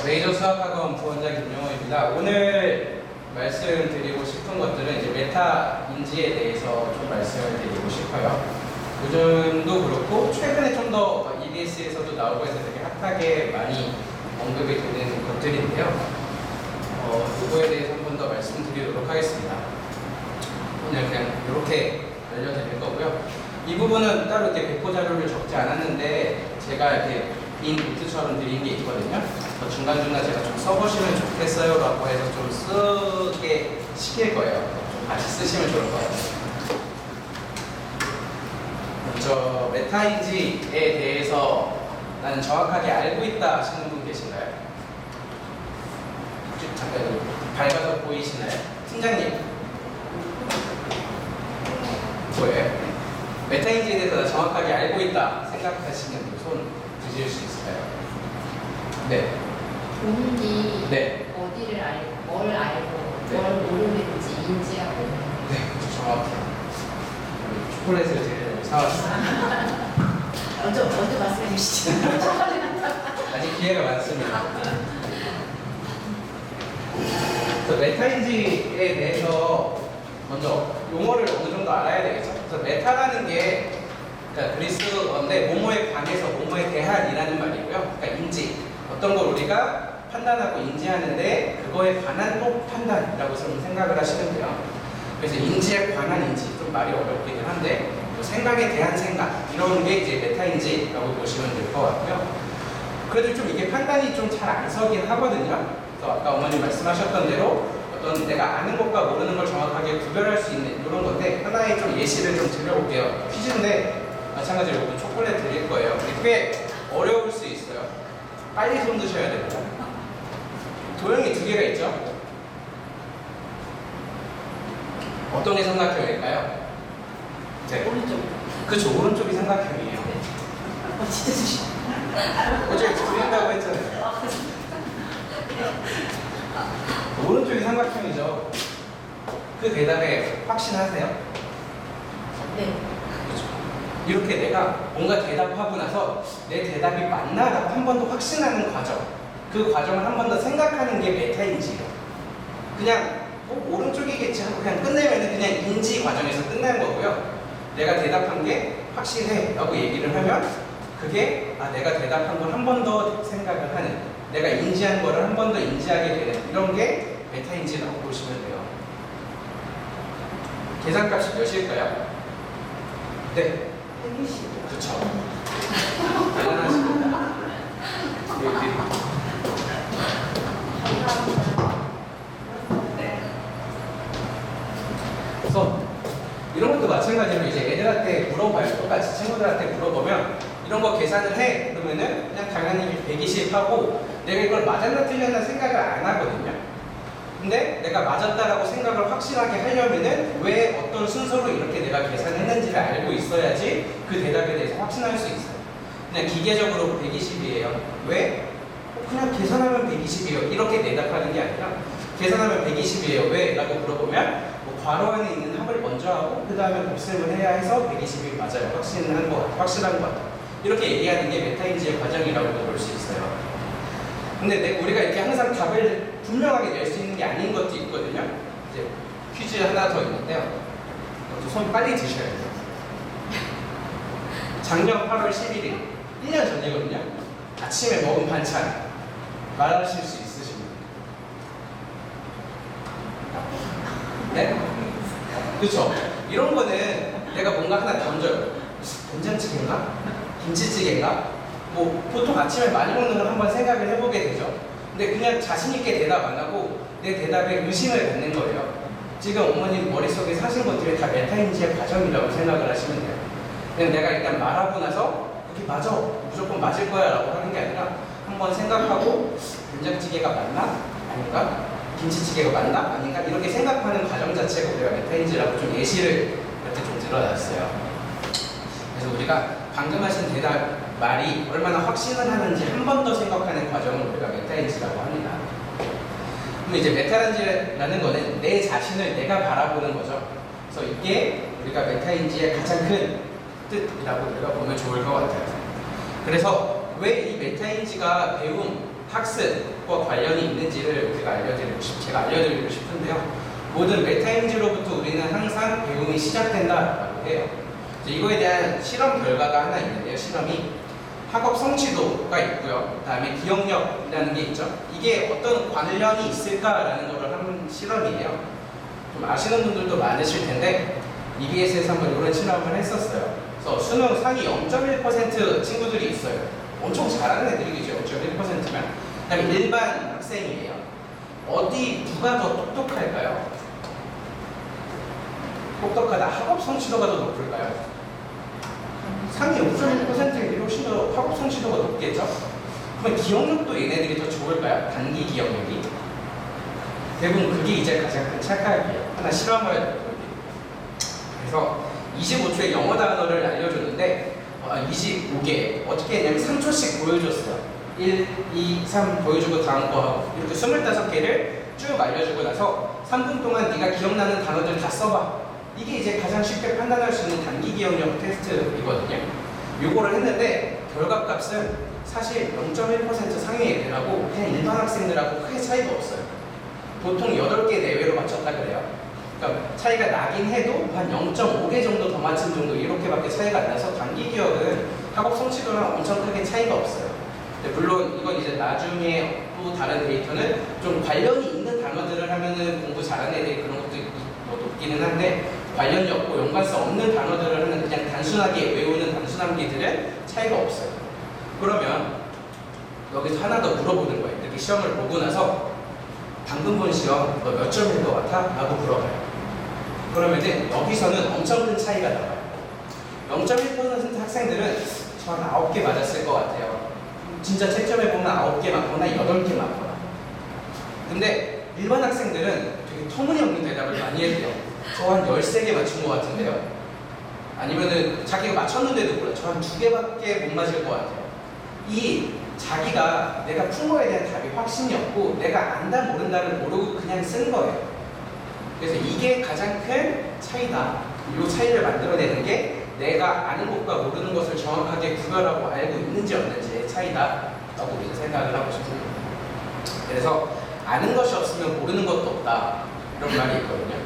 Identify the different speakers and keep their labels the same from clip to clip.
Speaker 1: 메이저 수학학원 부원장 김용호입니다. 오늘 말씀드리고 싶은 것들은 이제 메타 인지에 대해서 좀 말씀을 드리고 싶어요. 요즘도 그렇고 최근에 좀 더 EBS에서도 나오고 해서 되게 핫하게 많이 언급이 되는 것들인데요. 이거에 대해서 한 번 더 말씀드리도록 하겠습니다. 오늘 그냥 이렇게 알려드릴 거고요. 이 부분은 따로 이렇게 배포 자료를 적지 않았는데 제가 이렇게 빈 노트처럼 드린 게 있거든요. 중간중간 제가 좀 써보시면 좋겠어요 라고 해서 좀 쓰게 시킬 거예요. 좀 같이 쓰시면 좋을 것 같아요. 먼저 메타인지에 대해서 나는 정확하게 알고 있다 하시는 분 계신가요? 잠깐 밝아서 보이시나요? 팀장님 뭐예요? 메타인지에 대해서 정확하게 알고 있다 생각하시는 분 손 드실 수 있을까요? 네.
Speaker 2: 본인이
Speaker 1: 네.
Speaker 2: 어디를 알고, 뭘 알고,
Speaker 1: 네.
Speaker 2: 뭘 모르는지 인지하고.
Speaker 1: 네, 정확해요. 초콜릿을 제일 사왔습니다.
Speaker 2: 먼저 말씀해 주시죠.
Speaker 1: 아직 기회가 많습니다. 그래서 메타인지에 대해서 먼저 용어를 어느 정도 알아야 되겠죠. 그래서 메타라는 게 그러니까 그리스어인데 뭐뭐에 관해서 뭐뭐에 대한이라는 말이고요. 그러니까 인지, 어떤 걸 우리가 판단하고 인지하는데 그거에 관한 또 판단이라고 좀 생각을 하시면 돼요. 그래서 인지에 관한 인지, 좀 말이 어렵기는 한데 또 생각에 대한 생각, 이런 게 이제 메타인지라고 보시면 될 것 같고요. 그래도 좀 이게 판단이 좀 잘 안 서긴 하거든요. 그래서 아까 어머님 말씀하셨던 대로 어떤 내가 아는 것과 모르는 걸 정확하게 구별할 수 있는 이런 건데, 하나의 좀 예시를 좀 드려볼게요. 퀴즈인데 마찬가지로 오늘 초콜릿 드릴 거예요. 꽤 어려울 수 있어요. 빨리 손 드셔야 됩니다. 도형이 두 개가 있죠? 어떤 게 삼각형일까요? 네.
Speaker 2: 오른쪽.
Speaker 1: 그쵸, 오른쪽이 삼각형이에요.
Speaker 2: 진짜 주시.
Speaker 1: 어제 드린다고 했잖아요. 오른쪽이 삼각형이죠. 그 대답에 확신하세요?
Speaker 2: 네.
Speaker 1: 이렇게 내가 뭔가 대답하고 나서 내 대답이 맞나라고 한 번 더 확신하는 과정, 그 과정을 한 번 더 생각하는 게 메타인지예요. 그냥 오른쪽이겠지 하고 그냥 끝내면 그냥 인지 과정에서 끝나는 거고요. 내가 대답한 게 확실해 라고 얘기를 하면 그게 내가 대답한 걸 한 번 더 생각을 하는, 내가 인지한 거를 한 번 더 인지하게 되는, 이런 게 메타인지라고 보시면 돼요. 계산값이 몇일까요? 네.
Speaker 2: 120.
Speaker 1: 그쵸. 대단하십니다. 그래서 이런 것도 마찬가지로 이제 애들한테 물어봐요. 똑같이 친구들한테 물어보면 이런 거 계산을 해. 그러면은 그냥 당연히 120 하고 내가 이걸 맞았나 틀렸나 생각을 안 하거든요. 근데 내가 맞았다라고 생각을 확실하게 하려면은 왜 어떤 순서로 이렇게 내가 계산했는지를 알고 있어야지 그 대답에 대해서 확신할 수 있어요. 그냥 기계적으로 120이에요. 왜? 그냥 계산하면 120이에요. 이렇게 대답하는 게 아니라 계산하면 120이에요. 왜? 라고 물어보면 괄호 안에 있는 합을 먼저 하고 그 다음에 곱셈을 해야 해서 120이 맞아요. 확신한 것 같아요. 이렇게 얘기하는 게 메타인지의 과정이라고 볼 수 있어요. 근데 우리가 이렇게 항상 답을 분명하게 낼 수 있는 게 아닌 것도 있거든요. 이제 퀴즈 하나 더 있는데요. 손 빨리 드셔야 돼요. 작년 8월 11일, 1년 전이거든요. 아침에 먹은 반찬 말하실 수 있으십니까? 네? 그렇죠. 이런 거는 내가 뭔가 하나 던져요. 된장찌개인가? 김치찌개인가? 뭐 보통 아침에 많이 먹는 걸 한번 생각을 해보게 되죠. 근데 그냥 자신 있게 대답 안 하고 내 대답에 의심을 갖는 거예요. 지금 어머님 머릿속에 사신 것들이 다 메타인지의 과정이라고 생각을 하시면 돼요. 그냥 내가 일단 말하고 나서 그게 맞아, 무조건 맞을 거야 라고 하는 게 아니라 한번 생각하고 된장찌개가 맞나? 아닌가? 김치찌개가 맞나? 아닌가? 이렇게 생각하는 과정 자체가 우리가 메타인지라고 좀 예시를 이렇게 좀 들어놨어요. 그래서 우리가 방금 하신 대답 말이 얼마나 확신을 하는지 한 번 더 생각하는 과정을 우리가 메타인지라고 합니다. 그럼 이제 메타인지라는 거는 내 자신을 내가 바라보는 거죠. 그래서 이게 우리가 메타인지의 가장 큰 뜻이라고 우리가 보면 좋을 것 같아요. 그래서 왜 이 메타인지가 배움, 학습과 관련이 있는지를 제가 알려드리고 싶은데요. 모든 메타인지로부터 우리는 항상 배움이 시작된다라고 해요. 이거에 대한 실험 결과가 하나 있는데요. 실험이 학업 성취도가 있고요. 그 다음에 기억력이라는 게 있죠. 이게 어떤 관련이 있을까라는 거를 한 실험이에요. 좀 아시는 분들도 많으실 텐데 EBS에서 한번 이런 실험을 했었어요. 그래서 수능 상위 0.1% 친구들이 있어요. 엄청 잘하는 애들이겠죠. 0.1%면. 그 다음에 일반 학생이에요. 누가 더 똑똑할까요? 똑똑하다. 학업 성취도가 더 높을까요? 상위 5.1%이 훨씬 더 학업 성취도가 높겠죠? 그럼 기억력도 얘네들이 더 좋을까요? 단기 기억력이? 대부분 그게 이제 가장 큰 착각이에요. 하나 실험을 해볼게요. 그래서 25초의 영어 단어를 알려줬는데 25개 어떻게 했냐면 3초씩 보여줬어요. 1, 2, 3 보여주고 다음 거 하고 이렇게 25개를 쭉 알려주고 나서 3분 동안 네가 기억나는 단어들 다 써봐. 이게 이제 가장 쉽게 판단할 수 있는 단기 기억력 테스트이거든요. 요거를 했는데 결과값은 사실 0.1% 상위 애들하고 그냥 일반 학생들하고 크게 차이가 없어요. 보통 8개 내외로 맞췄다 그래요. 그러니까 차이가 나긴 해도 한 0.5개 정도 더 맞춘 정도 이렇게밖에 차이가 안 나서 단기 기억은 학업 성취도랑 엄청 크게 차이가 없어요. 물론 이건 이제 나중에 또 다른 데이터는 좀 관련이 있는 단어들을 하면은 공부 잘하는 애들이 그런 것도 높기는 한데 관련이 없고 연관성 없는 단어들을 하는 그냥 단순하게 외우는 단순함기들은 차이가 없어요. 그러면 여기서 하나 더 물어보는 거예요. 이렇게 시험을 보고 나서 방금 본 시험 너 몇 점일 것 같아? 라고 물어봐요. 그러면은 여기서는 엄청 큰 차이가 나와요. 0.1% 학생들은 저 한 9개 맞았을 것 같아요. 진짜 채점해 보면 9개 맞거나 8개 맞거나. 근데 일반 학생들은 되게 터무니없는 대답을 많이 해요. 저 한 13개 맞춘 것 같은데요. 아니면은 자기가 맞췄는데도 몰라. 저 한 2개밖에 못 맞을 것 같아요. 이 자기가 내가 푼 거에 대한 답이 확신이 없고 내가 안다 모른다를 모르고 그냥 쓴 거예요. 그래서 이게 가장 큰 차이다. 이 차이를 만들어내는 게 내가 아는 것과 모르는 것을 정확하게 구별하고 알고 있는지 없는지의 차이다 라고 우리는 생각을 하고 싶습니다. 그래서 아는 것이 없으면 모르는 것도 없다 이런 말이 있거든요.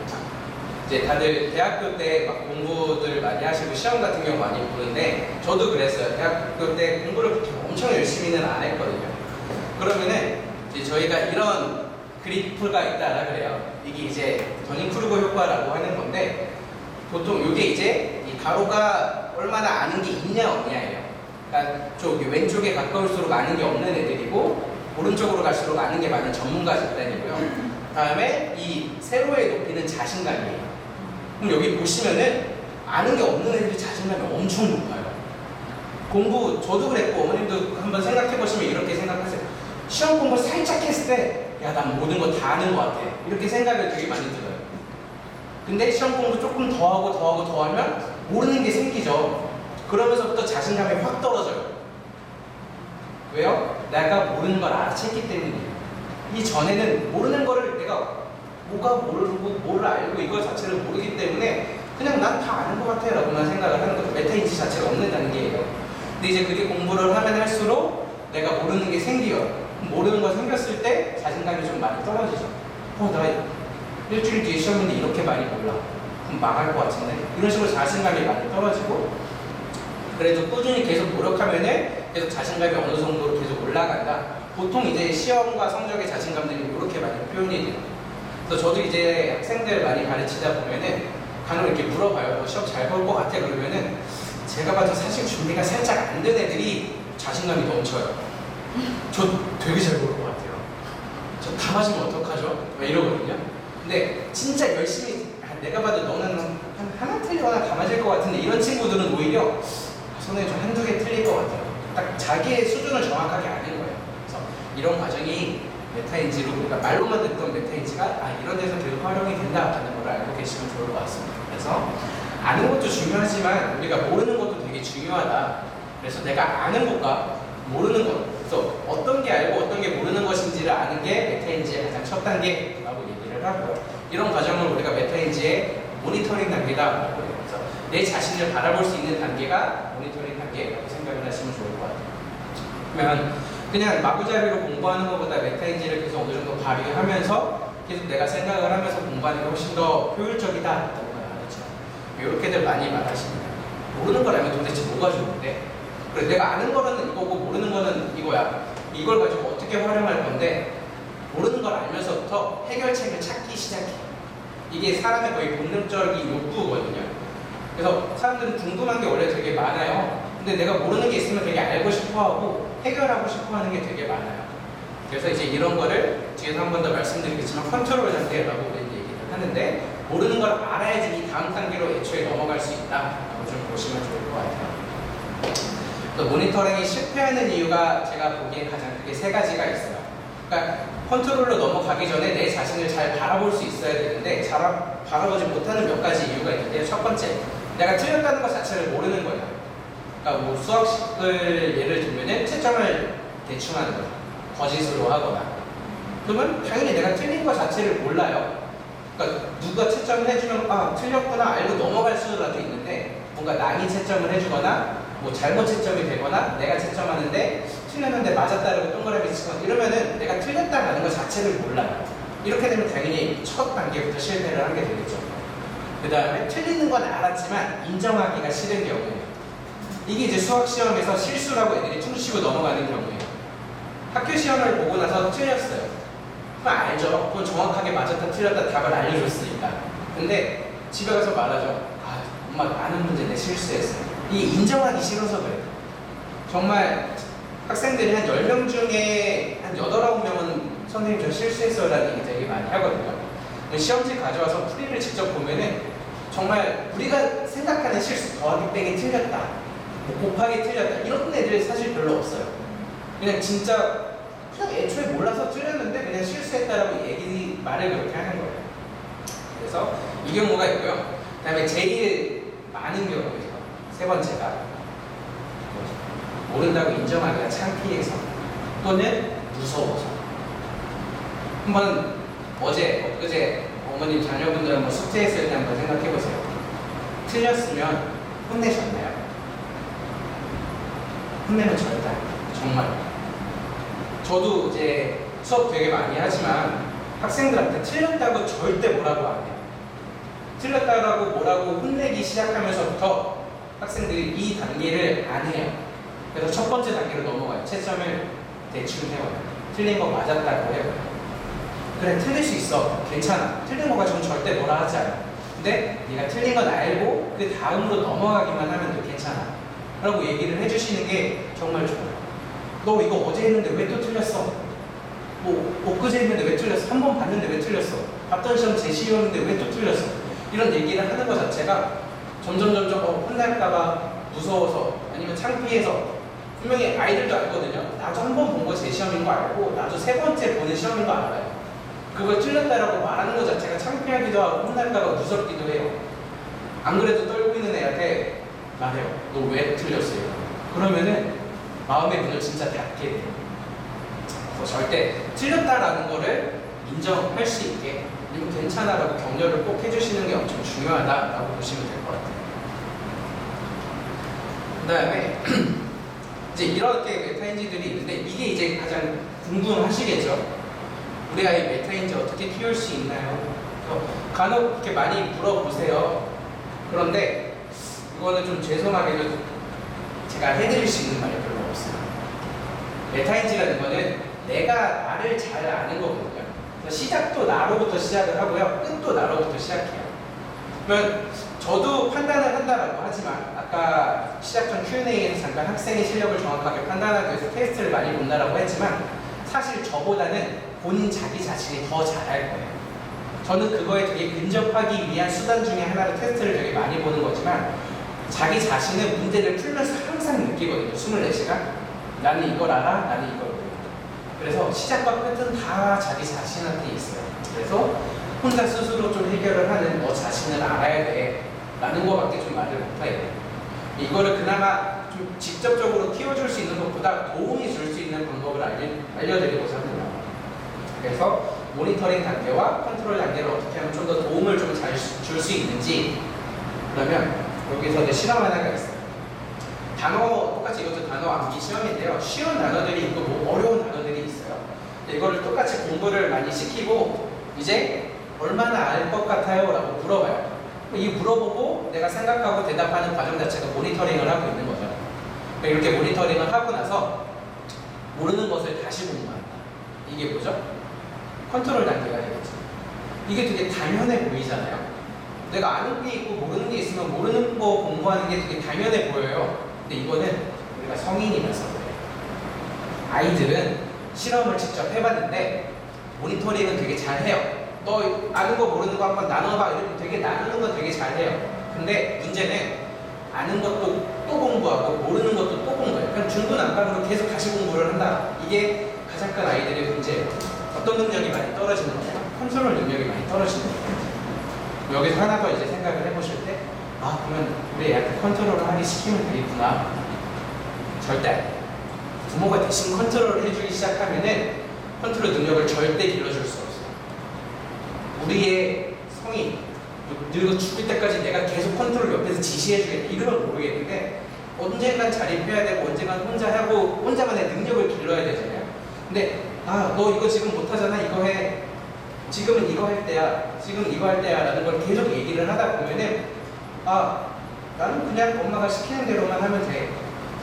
Speaker 1: 이제 다들 대학교 때 막 공부들 많이 하시고 시험 같은 경우 많이 보는데 저도 그랬어요. 대학교 때 공부를 그렇게 엄청 열심히는 안 했거든요. 그러면은 이제 저희가 이런 그래프가 있다라 그래요. 이게 이제 더닝크루거 효과라고 하는 건데 보통 이게 이제 이 가로가 얼마나 아는 게 있냐 없냐예요. 그러니까 쪽 왼쪽에 가까울수록 아는 게 없는 애들이고 오른쪽으로 갈수록 아는 게 많은 전문가 집단이고요. 다음에 이 세로의 높이는 자신감이에요. 그럼 여기 보시면은 아는 게 없는 애들이 자신감이 엄청 높아요. 공부 저도 그랬고 어머님도 한번 생각해 보시면 이렇게 생각하세요. 시험 공부 살짝 했을 때 야, 난 모든 거 다 아는 것 같아. 이렇게 생각을 되게 많이 들어요. 근데 시험 공부 조금 더 하고 하면 모르는 게 생기죠. 그러면서부터 자신감이 확 떨어져요. 왜요? 내가 모르는 걸 알아챘기 때문이에요. 이 전에는 모르는 거를 내가 뭐가 모르고 뭘 알고 이거 자체를 모르기 때문에 그냥 난 다 아는 것 같아 라고만 생각을 하는 거죠. 메타인지 자체가 없는 단계예요. 근데 이제 그게 공부를 하면 할수록 내가 모르는 게 생겨요. 모르는 거 생겼을 때 자신감이 좀 많이 떨어지죠. 나 일주일 뒤에 시험인데 이렇게 많이 몰라. 그럼 망할 것 같은데? 이런 식으로 자신감이 많이 떨어지고 그래도 꾸준히 계속 노력하면은 계속 자신감이 어느 정도로 계속 올라간다. 보통 이제 시험과 성적의 자신감들이 이렇게 많이 표현이 돼요. 그래서 저도 이제 학생들 많이 가르치다 보면은 간혹 이렇게 물어봐요. 너 시험 잘 볼 것 같아? 그러면은 제가 봐도 사실 준비가 살짝 안 된 애들이 자신감이 넘쳐요. 저 되게 잘 볼 것 같아요. 저 다 맞으면 어떡하죠? 막 이러거든요. 근데 진짜 열심히 내가 봐도 너는 하나 틀리거나 다 맞을 것 같은데 이런 친구들은 오히려 손에 좀 한두 개 틀릴 것 같아요. 딱 자기의 수준을 정확하게 아는 거예요. 그래서 이런 과정이 메타인지로 우리가 말로만 듣던 메타인지가 이런 데서 계속 활용이 된다라는 걸 알고 계시면 좋을 것 같습니다. 그래서 아는 것도 중요하지만 우리가 모르는 것도 되게 중요하다. 그래서 내가 아는 것과 모르는 것, 그래서 어떤 게 알고 어떤 게 모르는 것인지를 아는 게 메타인지의 가장 첫 단계라고 얘기를 하고요. 이런 과정을 우리가 메타인지의 모니터링 단계다라고 해요. 그래서 내 자신을 바라볼 수 있는 단계가 모니터링 단계라고 생각을 하시면 좋을 것 같아요. 그러면 그냥 마구잡이로 공부하는 것보다 메타인지를 계속 어느 정도 발휘하면서 계속 내가 생각을 하면서 공부하는 게 훨씬 더 효율적이다라고 말하죠. 이렇게들 많이 말하십니다. 모르는 걸 알면 도대체 뭐가 좋은데? 그래, 내가 아는 거는 이거고 모르는 거는 이거야. 이걸 가지고 어떻게 활용할 건데 모르는 걸 알면서부터 해결책을 찾기 시작해. 이게 사람의 거의 본능적인 욕구거든요. 그래서 사람들은 궁금한 게 원래 되게 많아요. 근데 내가 모르는 게 있으면 되게 알고 싶어하고 해결하고 싶어하는 게 되게 많아요. 그래서 이제 이런 거를 뒤에서 한 번 더 말씀드리겠지만 컨트롤 단계라고 우리는 얘기를 하는데 모르는 걸 알아야지 이 다음 단계로 애초에 넘어갈 수 있다라고 좀 보시면 좋을 것 같아요. 또 모니터링이 실패하는 이유가 제가 보기에 가장 크게 세 가지가 있어요. 그러니까 컨트롤로 넘어가기 전에 내 자신을 잘 바라볼 수 있어야 되는데 잘 바라보지 못하는 몇 가지 이유가 있는데요. 첫 번째, 내가 틀렸다는 것 자체를 모르는 거예요. 그러니까 뭐 수학식을 예를 들면은 채점을 대충 하는 거죠. 거짓으로 하거나. 그러면 당연히 내가 틀린 것 자체를 몰라요. 그러니까 누가 채점을 해주면 아 틀렸구나 알고 넘어갈 수라도 있는데 뭔가 남이 채점을 해주거나 뭐 잘못 채점이 되거나 내가 채점하는데 틀렸는데 맞았다라고 동그라미 치거나 이러면은 내가 틀렸다라는 것 자체를 몰라요. 이렇게 되면 당연히 첫 단계부터 실패를 하게 되겠죠. 그 다음에 틀리는 건 알았지만 인정하기가 싫은 경우예요. 이게 이제 수학 시험에서 실수라고 애들이 퉁치고 넘어가는 경우예요. 학교 시험을 보고 나서 틀렸어요. 그럼 알죠. 그건 정확하게 맞았다 틀렸다 답을 알려줬으니까. 근데 집에 가서 말하죠. 아, 엄마 많은 문제 내 실수했어. 이게 인정하기 싫어서 그래요. 정말 학생들이 한 10명 중에 한 8, 9명은 선생님 저 실수했어요 라는 얘기 되게 많이 하거든요. 시험지 가져와서 풀이를 직접 보면은 정말 우리가 생각하는 실수 더하기 빼기 틀렸다, 뭐 곱하기 틀렸다 이런 애들 사실 별로 없어요. 그냥 진짜 그냥 애초에 몰라서 틀렸는데 그냥 실수했다라고 말을 그렇게 하는 거예요. 그래서 이 경우가 있고요. 그 다음에 제일 많은 경우예요. 세 번째가 모른다고 인정하기가 창피해서 또는 무서워서. 한번 엊그제 어머님 자녀분들 한번 숙제했을 때 한번 생각해보세요. 틀렸으면 혼내셨나요? 혼내면 절대 안 돼요. 정말. 저도 이제 수업 되게 많이 하지만 학생들한테 틀렸다고 절대 뭐라고 안 해요. 틀렸다고 뭐라고 혼내기 시작하면서부터 학생들이 이 단계를 안 해요. 그래서 첫 번째 단계로 넘어가요. 채점을 대충 해요. 틀린 거 맞았다고 해요. 그래, 틀릴 수 있어. 괜찮아. 틀린 거 가지고 절대 뭐라 하지 않아. 근데 네가 틀린 건 알고 그 다음으로 넘어가기만 하면 돼. 괜찮아. 라고 얘기를 해주시는 게 정말 좋아요. 너 이거 어제 했는데 왜 또 틀렸어? 뭐 엊그제 했는데 왜 틀렸어? 한 번 봤는데 왜 틀렸어? 봤던 시험 제시였는데 왜 또 틀렸어? 이런 얘기를 하는 것 자체가 점점 혼날까봐 무서워서 아니면 창피해서 분명히 아이들도 알거든요. 나도 한 번 본 거 제 시험인 거 알고 나도 세 번째 보는 시험인 거 알아요. 그걸 틀렸다라고 말하는 것 자체가 창피하기도 하고 혼날까봐 무섭기도 해요. 안 그래도 떨고 있는 애한테 말해요. 너 왜 틀렸어요? 그러면은 마음의 문을 진짜 닫게 돼요. 그래서 절대 틀렸다라는 거를 인정할 수 있게 그리고 괜찮아라고 격려를 꼭 해주시는 게 엄청 중요하다라고 보시면 될 것 같아요. 그 다음에 이제 이렇게 메타인지들이 있는데 이게 이제 가장 궁금하시겠죠? 우리 아이 메타인지 어떻게 키울 수 있나요? 간혹 이렇게 많이 물어보세요. 그런데 이거는 좀 죄송하게도 제가 해드릴 수 있는 말이 별로 없어요. 메타인지라는 거는 내가 나를 잘 아는 거거든요. 시작도 나로부터 시작을 하고요. 끝도 나로부터 시작해요. 그러면 저도 판단을 한다라고 하지만 아까 시작 전 Q&A에서 잠깐 학생의 실력을 정확하게 판단하기 위해서 테스트를 많이 본다라고 했지만 사실 저보다는 본인 자기 자신이 더 잘할 거예요. 저는 그거에 되게 근접하기 위한 수단 중에 하나로 테스트를 되게 많이 보는 거지만 자기 자신은 문제를 풀면서 항상 느끼거든요. 24시간. 나는 이걸 알아? 나는 이걸 몰라. 그래서 시작과 끝은 다 자기 자신한테 있어요. 그래서 혼자 스스로 좀 해결을 하는 너 자신을 알아야 돼 라는 거밖에 좀 말을 못해요. 이거를 그나마 좀 직접적으로 키워줄 수 있는 것보다 도움이 줄 수 있는 방법을 알려드리고자 합니다. 그래서 모니터링 단계와 컨트롤 단계를 어떻게 하면 좀 더 도움을 좀 잘 줄 수 있는지 그러면 여기서 이제 실험 하나가 있어요. 단어 똑같이 이것도 단어 암기 시험인데요. 쉬운 단어들이 있고 뭐 어려운 단어들이 있어요. 이거를 똑같이 공부를 많이 시키고 이제 얼마나 알 것 같아요? 라고 물어봐요. 이 물어보고 내가 생각하고 대답하는 과정 자체가 모니터링을 하고 있는 거죠. 이렇게 모니터링을 하고 나서 모르는 것을 다시 공부한다. 이게 뭐죠? 컨트롤 단계가 되겠죠. 이게 되게 당연해 보이잖아요. 내가 아는 게 있고 모르는 게 있으면 모르는 거 공부하는 게 되게 당연해 보여요. 근데 이거는 우리가 성인이라서 그래요. 아이들은 실험을 직접 해봤는데 모니터링은 되게 잘해요. 너 아는 거 모르는 거 한번 나눠봐 이러면 되게 나누는 거 되게 잘해요. 근데 문제는 아는 것도 또 공부하고 모르는 것도 또 공부해요. 그냥 중구난방으로 계속 다시 공부를 한다. 이게 가장 큰 아이들의 문제예요. 어떤 능력이 많이 떨어지는 거예요? 컨트롤 능력이 많이 떨어지는 거예요. 여기서 하나 더 이제 생각을 해보실 때, 아, 그러면 우리 애한테 컨트롤을 하기 시키면 되겠구나. 절대 안 돼요. 부모가 대신 컨트롤을 해주기 시작하면은 컨트롤 능력을 절대 길러줄 수 없어요. 우리의 성인, 늙어 죽을 때까지 내가 계속 컨트롤 옆에서 지시해주겠다. 이러면 모르겠는데, 언젠간 자립해야 되고, 언젠간 혼자 하고, 혼자만의 능력을 길러야 되잖아요. 근데, 아, 너 이거 지금 못하잖아. 이거 해. 지금은 이거 할 때야. 지금 이거 할 때야. 라는 걸 계속 얘기를 하다 보면은, 아, 나는 그냥 엄마가 시키는 대로만 하면 돼.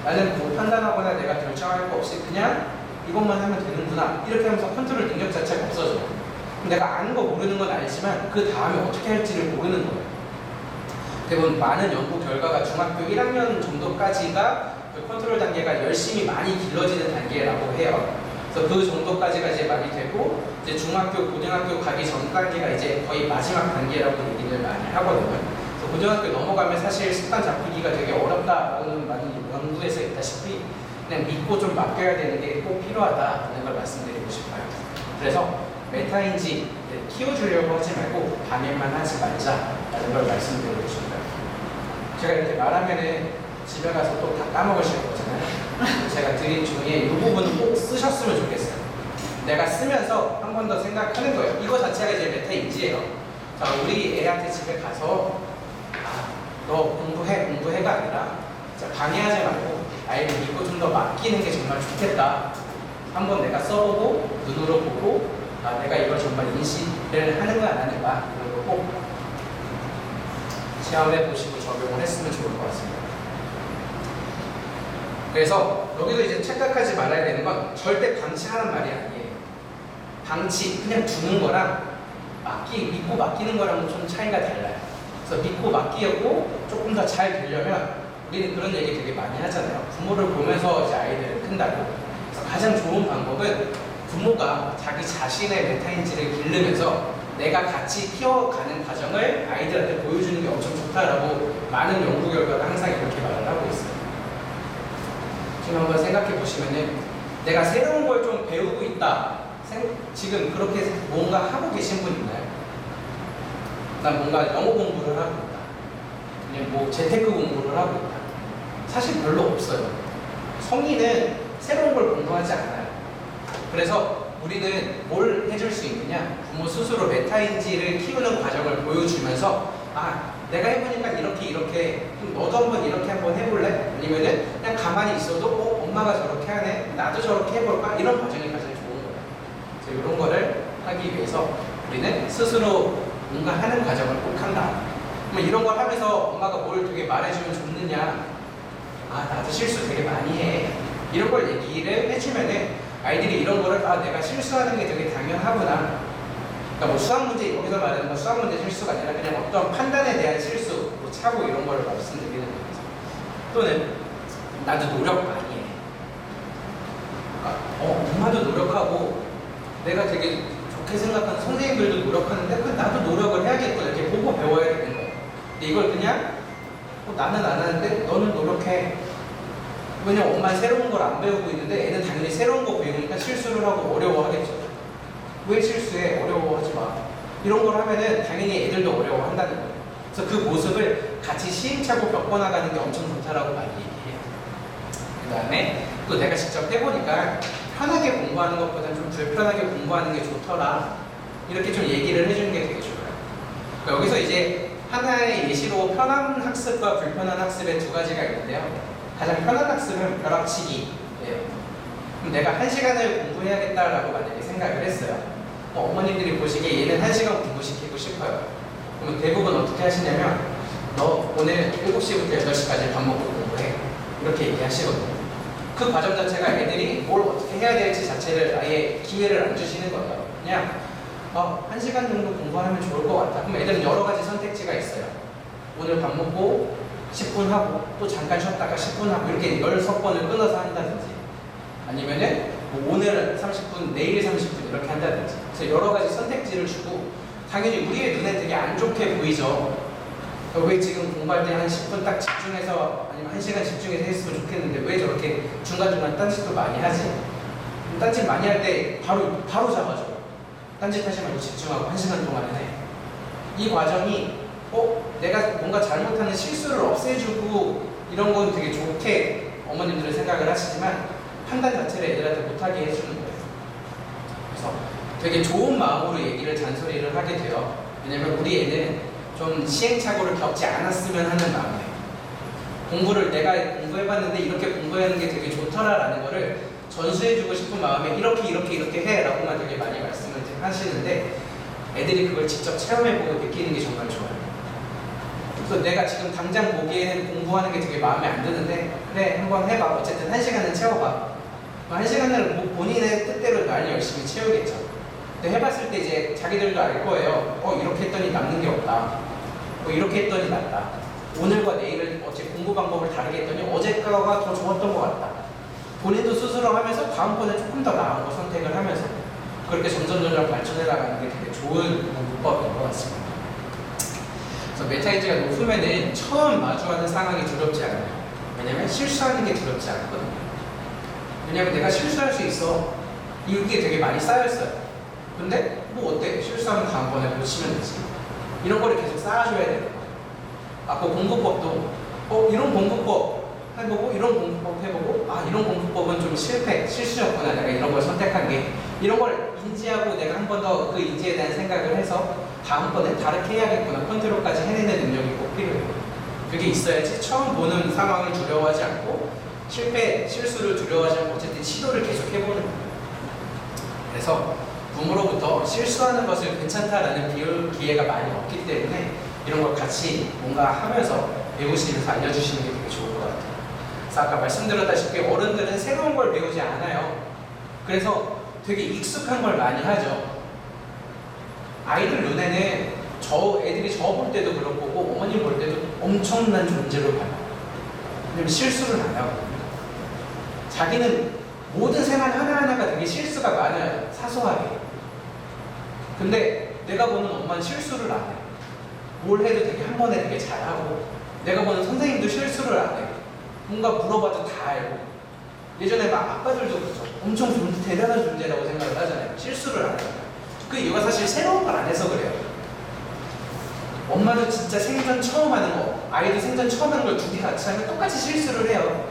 Speaker 1: 나는 뭐 판단하거나 내가 결정할 거 없이 그냥 이것만 하면 되는구나. 이렇게 하면서 컨트롤 능력 자체가 없어져요. 내가 아는 거 모르는 건 알지만 그 다음에 어떻게 할지를 모르는 거예요. 대부분 많은 연구 결과가 중학교 1학년 정도까지가 그 컨트롤 단계가 열심히 많이 길러지는 단계라고 해요. 그래서 그 정도까지가 이제 많이 되고 이제 중학교, 고등학교 가기 전 단계가 이제 거의 마지막 단계라고 얘기를 많이 하거든요. 그래서 고등학교 넘어가면 사실 습관 잡히기가 되게 어렵다라고는 많이 연구에서 있다시피 그냥 믿고 좀 맡겨야 되는 게 꼭 필요하다는 걸 말씀드리고 싶어요. 그래서 메타인지 키워주려고 하지 말고 방해만 하지 말자라는 걸 말씀드리고 싶어요. 제가 이렇게 말하면은 집에 가서 또 다 까먹으실 거잖아요. 제가 드린 중에 이 부분은 꼭 쓰셨으면 좋겠어요. 내가 쓰면서 한 번 더 생각하는 거예요. 이거 자체가 이제 메타인지예요. 자, 우리 애한테 집에 가서 아, 너 공부해가 아니라 자, 방해하지 말고 아이를 믿고 좀 더 맡기는 게 정말 좋겠다. 한번 내가 써보고 눈으로 보고 아, 내가 이걸 정말 인식을 하는 거야, 안 하는 거야? 이런 거 꼭 시험해 보시고 적용을 했으면 좋을 것 같습니다. 그래서 여기서 이제 착각하지 말아야 되는 건 절대 방치하는 말이 아니에요. 방치, 그냥 두는 거랑 믿고 맡기는 거랑은 좀 차이가 달라요. 그래서 믿고 맡기고 조금 더 잘 되려면 우리는 그런 얘기 되게 많이 하잖아요. 부모를 보면서 이제 아이들을 큰다고. 그래서 가장 좋은 방법은 부모가 자기 자신의 메타인지를 기르면서 내가 같이 키워가는 과정을 아이들한테 보여주는 게 엄청 좋다라고 많은 연구 결과가 항상 이렇게 말을 하고 있어요. 지금 한번 생각해 보시면은 내가 새로운 걸 좀 배우고 있다. 지금 그렇게 뭔가 하고 계신 분 있나요? 난 뭔가 영어 공부를 하고 있다. 그냥 뭐 재테크 공부를 하고 있다. 사실 별로 없어요. 성인은 새로운 걸 공부하지 않아요. 그래서 우리는 뭘 해줄 수 있느냐? 부모 스스로 메타인지를 키우는 과정을 보여주면서 아, 내가 해보니까 이렇게 그럼 너도 한번 이렇게 한번 해볼래? 아니면은 그냥 가만히 있어도 엄마가 저렇게 하네? 나도 저렇게 해볼까? 이런 과정이 가장 좋은 거예요. 그래서 이런 거를 하기 위해서 우리는 스스로 뭔가 하는 과정을 꼭 한다. 그럼 이런 걸 하면서 엄마가 뭘 되게 말해주면 좋느냐? 아, 나도 실수 되게 많이 해. 이런 걸 얘기를 해주면은 아이들이 이런 거를 아, 내가 실수하는 게 되게 당연하구나. 그러니까 뭐 수학 문제, 여기서 말하는 건 수학 문제 실수가 아니라 그냥 어떤 판단에 대한 실수, 뭐 착오 이런 거를 말씀드리는 거죠. 또는 나도 노력 많이 해. 그러니까 엄마도 노력하고 내가 되게 좋게 생각하는 선생님들도 노력하는데 나도 노력을 해야겠구나. 이렇게 보고 배워야 되는 거예요. 근데 이걸 그냥 나는 안 하는데 너는 노력해. 왜냐면 엄마는 새로운 걸 안 배우고 있는데 애는 당연히 새로운 거 배우니까 실수를 하고 어려워하겠죠. 왜 실수해? 어려워하지 마. 이런 걸 하면은 당연히 애들도 어려워한다는 거예요. 그래서 그 모습을 같이 시행착오 겪어나가는 게 엄청 좋다라고 많이 얘기해요. 그 다음에 또 내가 직접 해보니까 편하게 공부하는 것보다는 좀 불편하게 공부하는 게 좋더라. 이렇게 좀 얘기를 해주는 게 되게 좋아요. 그러니까 여기서 이제 하나의 예시로 편한 학습과 불편한 학습의 두 가지가 있는데요. 가장 편한 학습은 벼락치기예요. 그럼 내가 1시간을 공부해야겠다라고 만약에 생각을 했어요. 어머님들이 보시기에 얘는 1시간 공부시키고 싶어요. 그러면 대부분 어떻게 하시냐면 너 오늘 7시부터 8시까지 밥 먹고 공부해. 이렇게 얘기하시거든요. 그 과정 자체가 애들이 뭘 어떻게 해야 될지 자체를 아예 기회를 안 주시는 거예요. 그냥 1시간 정도 공부하면 좋을 것 같다. 그럼 애들은 여러 가지 선택지가 있어요. 오늘 밥 먹고 10분 하고 또 잠깐 쉬었다가 10분 하고 이렇게 16번을 끊어서 한다든지 아니면은 뭐 오늘은 30분, 내일 30분 이렇게 한다든지 그래서 여러 가지 선택지를 주고 당연히 우리의 눈에 되게 안 좋게 보이죠. 왜 지금 공부할 때 한 10분 딱 집중해서 아니면 1시간 집중해서 했으면 좋겠는데 왜 저렇게 중간중간 딴짓도 많이 하지? 딴짓 많이 할 때 바로 잡아줘요. 딴짓 하지 말고 집중하고 1시간 동안 해. 이 과정이 내가 뭔가 잘못하는 실수를 없애주고 이런 건 되게 좋게 어머님들은 생각을 하시지만 판단 자체를 애들한테 못하게 해주는 거예요. 그래서 되게 좋은 마음으로 얘기를 잔소리를 하게 돼요. 왜냐면 우리 애는 좀 시행착오를 겪지 않았으면 하는 마음이에요. 공부를 내가 공부해봤는데 이렇게 공부하는 게 되게 좋더라라는 거를 전수해주고 싶은 마음에 이렇게 해 라고만 되게 많이 말씀을 하시는데 애들이 그걸 직접 체험해보고 느끼는 게 정말 좋아요. 그래서 내가 지금 당장 보기에는 공부하는 게 되게 마음에 안 드는데 그래 한번 해봐. 어쨌든 1시간은 채워봐. 1시간을 본인의 뜻대로 날 열심히 채우겠죠. 근데 해봤을 때 이제 자기들도 알 거예요. 이렇게 했더니 남는 게 없다. 이렇게 했더니 낫다. 오늘과 내일은 어째 공부 방법을 다르게 했더니 어제가가 더 좋았던 것 같다. 본인도 스스로 하면서 다음번에 조금 더 나은 거 선택을 하면서 그렇게 점점 발전해 나가는 게 되게 좋은 공부법인 것 같습니다. 그래서 메타인지가 높으면은 처음 마주하는 상황이 두렵지 않아요. 왜냐면 실수하는 게 두렵지 않거든요. 왜냐면 내가 실수할 수 있어. 이게 되게 많이 쌓여있어요. 근데 뭐 어때? 실수하면 다음번에 고치면 되지. 이런 거를 계속 쌓아줘야 되는 거예요. 그 공부법도 이런 공부법 해보고 이런 공부법 해보고 이런 공부법은 좀 실수였구나. 내가 이런 걸 선택한 게 이런 걸 인지하고 내가 한 번 더 그 인지에 대한 생각을 해서 다음번에 다르게 해야겠구나. 컨트롤까지 해내는 능력이 꼭 필요해요. 그게 있어야지 처음 보는 상황을 두려워하지 않고 실수를 두려워하지 않고 어쨌든 시도를 계속 해보는 거예요. 그래서 부모로부터 실수하는 것을 괜찮다라는 비울 기회가 많이 없기 때문에 이런 걸 같이 뭔가 하면서 배우시면서 알려주시는 게 되게 좋을 것 같아요. 그래서 아까 말씀드렸다시피 어른들은 새로운 걸 배우지 않아요. 그래서 되게 익숙한 걸 많이 하죠. 아이들 눈에는 애들이 저 볼 때도 그럴 거고 어머님 볼 때도 엄청난 존재로 봐요. 왜냐면 실수를 안 하거든요. 자기는 모든 생활 하나하나가 되게 실수가 많아요. 사소하게. 근데 내가 보는 엄마는 실수를 안 해요. 뭘 해도 되게 한 번에 되게 잘하고 내가 보는 선생님도 실수를 안 해요. 뭔가 물어봐도 다 알고 예전에 아빠들도 그렇죠. 엄청 대단한 존재라고 생각을 하잖아요. 실수를 안 해요. 그 이유가 사실 새로운 걸 안 해서 그래요. 엄마도 진짜 생전 처음 하는 거 아이도 생전 처음 하는 걸 둘이 같이 하면 똑같이 실수를 해요.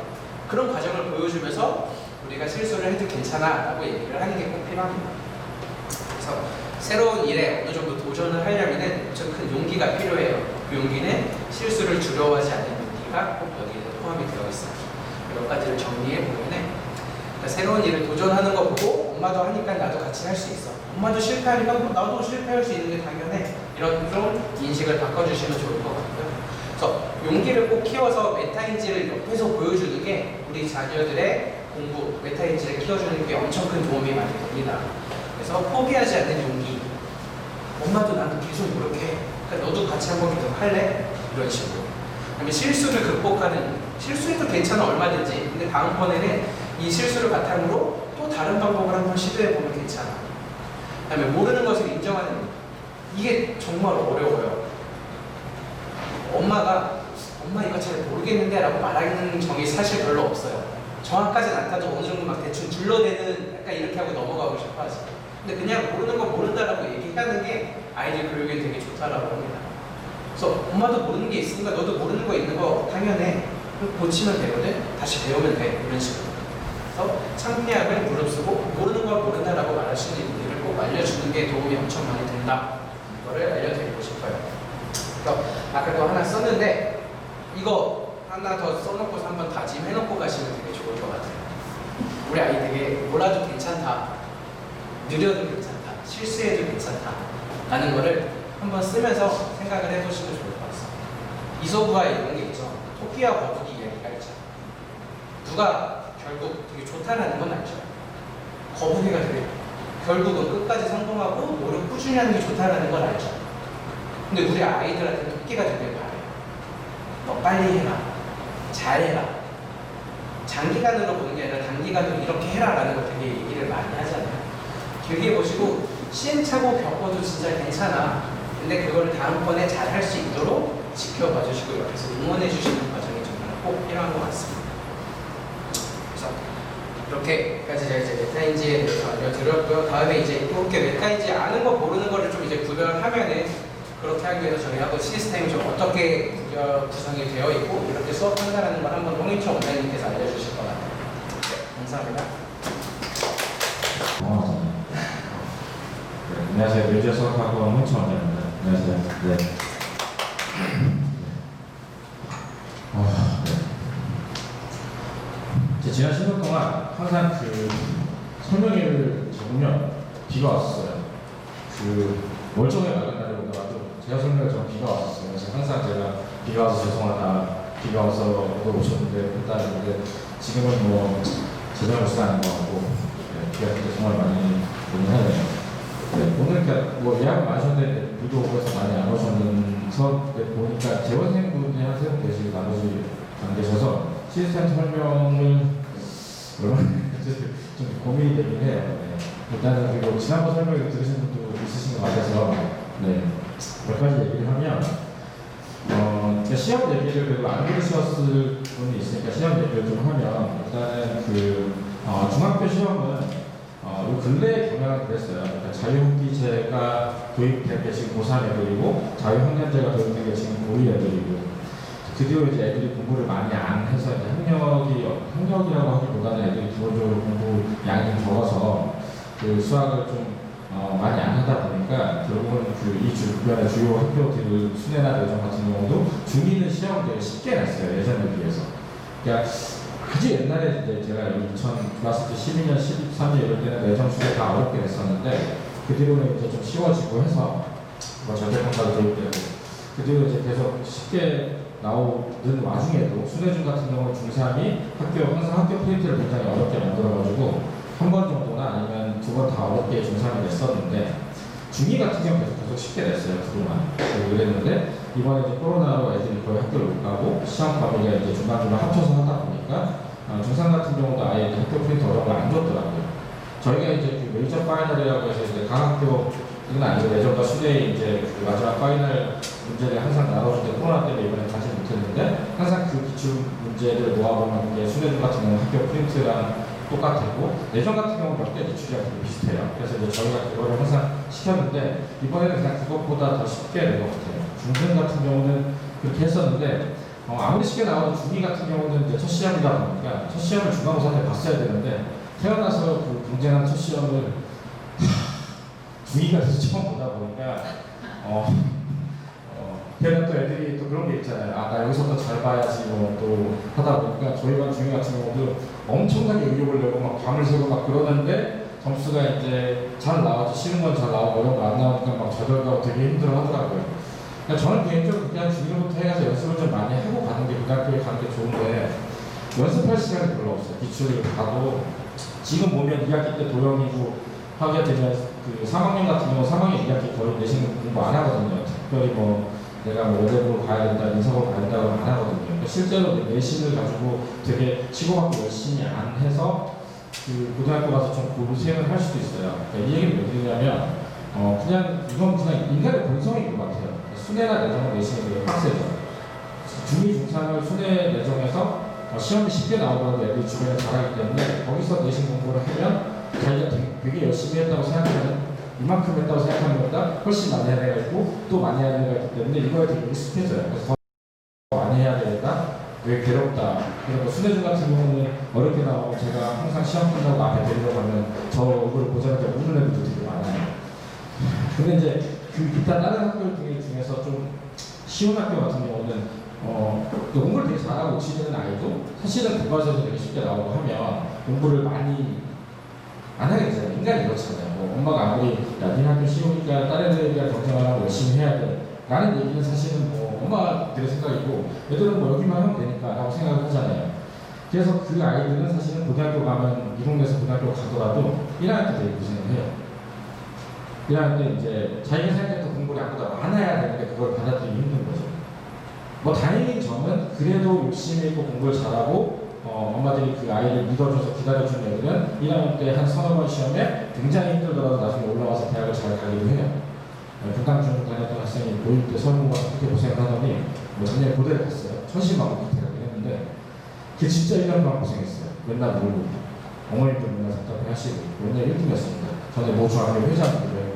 Speaker 1: 그런 과정을 보여주면서 우리가 실수를 해도 괜찮아 라고 얘기를 하는 게 꼭 필요합니다. 그래서 새로운 일에 어느 정도 도전을 하려면 엄청 큰 용기가 필요해요. 그 용기는 실수를 두려워하지 않는 용기가 꼭 여기에 포함이 되어 있어요. 몇 가지를 정리해 보면은 새로운 일을 도전하는 거 보고 엄마도 하니까 나도 같이 할 수 있어. 엄마도 실패하니까 나도 실패할 수 있는 게 당연해. 이런 좀 인식을 바꿔주시면 좋을 것 같고요. 그래서 용기를 꼭 키워서 메타인지를 옆에서 보여주는 게 우리 자녀들의 공부, 메타인지를 키워주는 게 엄청 큰 도움이 많이 됩니다. 그래서 포기하지 않는 용기. 엄마도 나도 계속 노력해. 그러니까 너도 같이 한번 계속 할래? 이런 식으로. 그다음에 실수를 극복하는, 실수해도 괜찮아 얼마든지. 근데 다음번에는 이 실수를 바탕으로 또 다른 방법을 한번 시도해보면 괜찮아. 그다음에 모르는 것을 인정하는 것. 이게 정말 어려워요. 엄마 이거 잘 모르겠는데 라고 말하는 정이 사실 별로 없어요. 정확하진 않다도 어느 정도 막 대충 둘러대는 약간 이렇게 하고 넘어가고 싶어 하지. 근데 그냥 모르는 거 모른다라고 얘기하는 게 아이들 교육에 되게 좋다라고 합니다. 그래서 엄마도 모르는 게 있으니까 너도 모르는 거 있는 거 당연해. 고치면 되거든. 다시 배우면 돼. 이런 식으로. 그래서 창피함을 무릅쓰고 모르는 걸 모른다라고 말할 수 있는 일을 꼭 알려주는 게 도움이 엄청 많이 된다. 이거를 알려드리고 싶어요. 그래서 아까도 하나 썼는데 이거 하나 더 써놓고서 한번 다짐해놓고 가시면 되게 좋을 것 같아요. 우리 아이 되게 몰라도 괜찮다, 느려도 괜찮다, 실수해도 괜찮다 라는 거를 한번 쓰면서 생각을 해보시면 좋을 것 같아요. 이소부화에 이런 게 있죠. 토끼와 거북이 이야기가 있죠. 누가 결국 되게 좋다라는 건 알죠. 거북이가 되게 결국은 끝까지 성공하고 노력 꾸준히 하는 게 좋다라는 걸 알죠. 근데 우리 아이들한테 토끼가 되게 바래요. 너 빨리 해라, 잘해라. 장기간으로 보는 게 아니라 단기간으로 이렇게 해라라는 걸 되게 얘기를 많이 하잖아요. 길게 보시고 시행착오 겪어도 진짜 괜찮아. 근데 그거를 다음번에 잘 할 수 있도록 지켜봐 주시고 옆에서 응원해 주시는 과정이 정말 꼭 필요한 것 같습니다. 그래서 이렇게까지 제가 이제 메타인지에 대해서 알려드렸고요. 다음에 이제 이렇게 메타인지 아는 거 모르는 거를 좀 이제 구별하면은 그렇게 하기 위해서 저희하고 시스템이 좀 어떻게 구성이 되어 있고 이렇게 수업한다라는 걸 한번 홍인철 원장님께서 알려주실 것 같아요. 네, 감사합니다.
Speaker 3: 네, 안녕하세요. 뮤지어 수학학원 홍인철 원장입니다. 안녕하세요. 네. 네. 지난 10년 동안 항상 그 설명회를 적으면 비가 왔었어요. 그 월정에 나간 날이 오더라도 제가 설명을 적으면 비가 왔었어요. 그래서 항상 제가 비가 와서 죄송하다, 비가 와서 너 오셨는데 그랬다 했는데 지금은 뭐 제 잘못은 아닌 것 같고 네, 비가 진짜 정말 많이 오긴 하네요. 네, 오늘 뭐 예약을 많이 하셨는데 비도 오고 해서 많이 안 오셨는서 보니까 재원생분이 한 3분 계시고 나머지 안 계셔서 시스템 설명을 얼마나 좀 고민이 되긴 해요. 네. 일단은 그리고 지난번 설명을 들으신 분도 있으신 것 같아서 네. 몇 가지 얘기를 하면 시험 얘기를 그래도 안 들으셨을 분이 있으니까 시험 얘기를 좀 하면 일단은 그 중학교 시험은 요 근래의 경향을 그랬어요. 그러니까 자유학기제가 도입된 게 지금 고3 애들이고 자유학년제가 도입된 게 지금 고2 애들이고 드디어 이제 애들이 공부를 많이 안 해서 이제 학력이라고 하기보다는 애들이 기본적으로 공부 양이 좀 적어서 그 수학을 좀 많이 안 하다 보니까 결국은 이 주변의 주요 학교들 수내나 내정 같은 경우도 중2는 시험을 되게 쉽게 냈어요. 예전에 비해서. 그러니까 아주 옛날에 이제 제가 2000 들어왔을 때 12년, 13년 이럴 때는 내정 수가 다 어렵게 냈었는데 그 뒤로는 이제 좀 쉬워지고 해서 뭐 절대평가도 도입되고 그 뒤로 이제 계속 쉽게 나오는 와중에도 수내중 같은 경우 중3이 항상 학교 프린트를 굉장히 어렵게 만들어가지고 한 번 정도나 아니면 2번 다 어렵게 중3이 냈었는데 중2 같은 경우 계속 쉽게 냈어요. 그동안 그랬는데 이번에 이제 코로나로 애들이 거의 학교를 못 가고 시험 과목에 이제 중간중간 합쳐서 하다 보니까 중3 같은 경우도 아예 학교 프린트 어려운 걸 안 줬더라고요. 저희가 이제 그 메이저 파이널이라고 해서 이제 각 학교 이건 아니고 예전과 수뇌 이제 그 마지막 파이널 문제를 항상 나눠줄 때 코로나 때문에 이번에 가지 못했는데 항상 그 기출 문제를 모아보면 이게 수뇌중 같은 경우는 학교 프린트랑 똑같았고 내정 같은 경우는 몇 개 기출이랑 되게 비슷해요. 그래서 이제 저희가 그거를 항상 시켰는데 이번에는 그냥 그것보다 더 쉽게 낸 것 같아요. 중등 같은 경우는 그렇게 했었는데 아무리 쉽게 나와도 중2 같은 경우는 이제 첫 시험이다 보니까 첫 시험을 중간고사 때 봤어야 되는데 태어나서 그 경쟁한 첫 시험을 중2가 돼서 처음 보다 보니까 걔는 또 애들이 또 그런 게 있잖아요. 나 여기서 더 잘 봐야지 또 하다 보니까 저희 반 중2 같은 경우도 엄청나게 의욕을 내고 막 밤을 새고 막 그러는데 점수가 이제 잘 나와도 쉬운 건 잘 나오고 어려운 거 안 나오니까 막 저절로 되게 힘들어 하더라고요. 그러니까 저는 개인적으로 그냥 중1부터 해가서 연습을 좀 많이 하고 가는 게 고등학교에 가는 게 좋은데 연습할 시간이 별로 없어요. 기출을 가도 지금 보면 2학기 때 도형이고 하게 되면 그 3학년 같은 경우 3학년 2학기 거의 내신 공부 안 하거든요. 특별히 뭐 내가 뭐 외대부로 가야 된다, 인서울 가야 된다고 안 하거든요. 그러니까 실제로 내신을 가지고 되게 치고받고 열심히 안 해서 그 고등학교 가서 좀 고생을 할 수도 있어요. 그러니까 이 얘기를 왜 드리냐면 그냥 이건 그냥 인간의 본성인 것 같아요. 수뇌나 내정 내신이 되게 빡세죠. 중2, 중3을 수뇌 내정에서 시험이 쉽게 나오더라도 애들이 주변에 잘하기 때문에 거기서 내신 공부를 하면 자기가 되게 열심히 했다고 생각하면 이만큼 했다고 생각하는 것보다 훨씬 많이 해야 되고 또 많이 해야 되는 거 있기 때문에 이거에 되게 익숙해져요. 그래서 더 많이 해야 되겠다? 왜 괴롭다? 그리고 수뇌중 같은 경우는 어렵게 나오고 제가 항상 시험 끝나고 앞에 데리러 가면 저 얼굴을 보자마자 우는 애들도 되게 많아요. 근데 이제 그 기타 다른 학교 중에서 좀 쉬운 학교 같은 경우는 공부를 되게 잘하고 치는 아이도 사실은 교과서에서 되게 쉽게 나오고 하면 공부를 많이 안 하게 되잖아요. 인간이 그렇잖아요. 뭐 엄마가 아무리 야, 네 학교 쉬우니까 다른 애들이랑 경쟁하려고 열심히 해야 돼 라는 얘기는 사실은 뭐 엄마들의 생각이고 애들은 뭐 여기만 하면 되니까 라고 생각을 하잖아요. 그래서 그 아이들은 사실은 고등학교 가면 이 동네에서 고등학교 가더라도 1학년 때 되게 고생을 해요. 1학년 때 이제 자기가 생각했던 공부를 약보다 많아야 되는데 그걸 받아들이기 힘든 거죠. 뭐 다행인 점은 그래도 욕심이 있고 공부를 잘하고 엄마들이 그 아이를 믿어줘서 기다려준 애들은 1학년 때 한 서너 번 시험에 굉장히 힘들더라도 나중에 올라와서 대학을 잘 가기도 해요. 분당중 다녔던 학생이 모임 때 서울공부가 그렇게 고생을 하더니 뭐 작년에 고대를 갔어요. 천신만고 그렇게 가긴 했는데 걔 진짜 1년 동안 고생했어요. 맨날 놀고 어머님도 맨날 답답해 하시고 맨날 1등이었습니다. 전에 모 중학교 회장도 되고.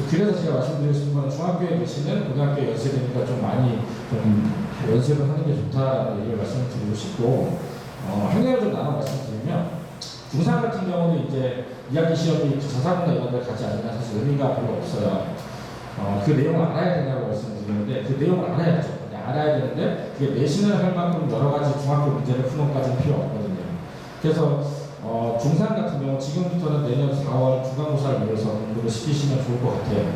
Speaker 3: 그래서 제가 말씀드리고 싶은 건 중학교에 계시는 고등학교 연세대니까 좀 많이 좀 연습을 하는 게 좋다라는 얘기를 말씀드리고 싶고 학년을 좀 나눠 말씀드리면 중3 같은 경우는 이제 2학기 시험이 자사고나 이런 데 가지 않으면 사실 의미가 별로 없어요. 그 내용을 알아야 되냐고 말씀드리는데 그 내용을 알아야 되죠. 알아야 되는데 그게 내신을 할 만큼 여러 가지 중학교 문제를 푸는 것까지는 필요 없거든요. 그래서 중3 같은 경우 지금부터는 내년 4월 중간고사를 위해서 공부를 시키시면 좋을 것 같아요.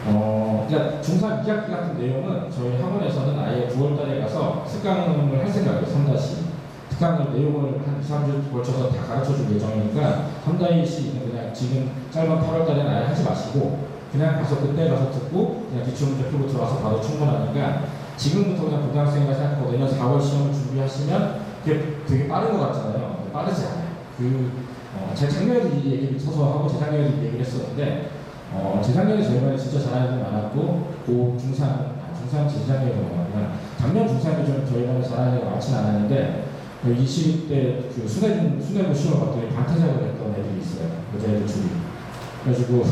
Speaker 3: 그러니까 중3 2학기 같은 내용은 저희 학원에서는 아예 9월달에 가서 특강을 할 생각이에요. 3다시. 특강을 내용을 한 2, 3주 걸쳐서 다 가르쳐 줄 예정이니까 3다시는 그냥 지금 짧은 8월달에는 아예 하지 마시고 그냥 가서 그때 가서 듣고 그냥 기출문제 풀고 들어와서 봐도 충분하니까 지금부터 그냥 고등학생이라 생각하고 내년 4월 시험을 준비하시면 그게 되게 빠른 것 같잖아요. 빠르지 않아요. 제가 작년에도 이 얘기를 쳐서 하고 재작년에도 이 얘기를 했었는데 재작년에 저희 반에 진짜 잘하는 애들 많았고 중3 재작년에 넘어가구나. 작년 중3이 좀 저희 반에 잘하는 애가 많지는 않았는데 20대 그 수뇌부 시험을 봤더니 반타작을 했던 애들이 있어요. 여자애들 둘이. 그래가지고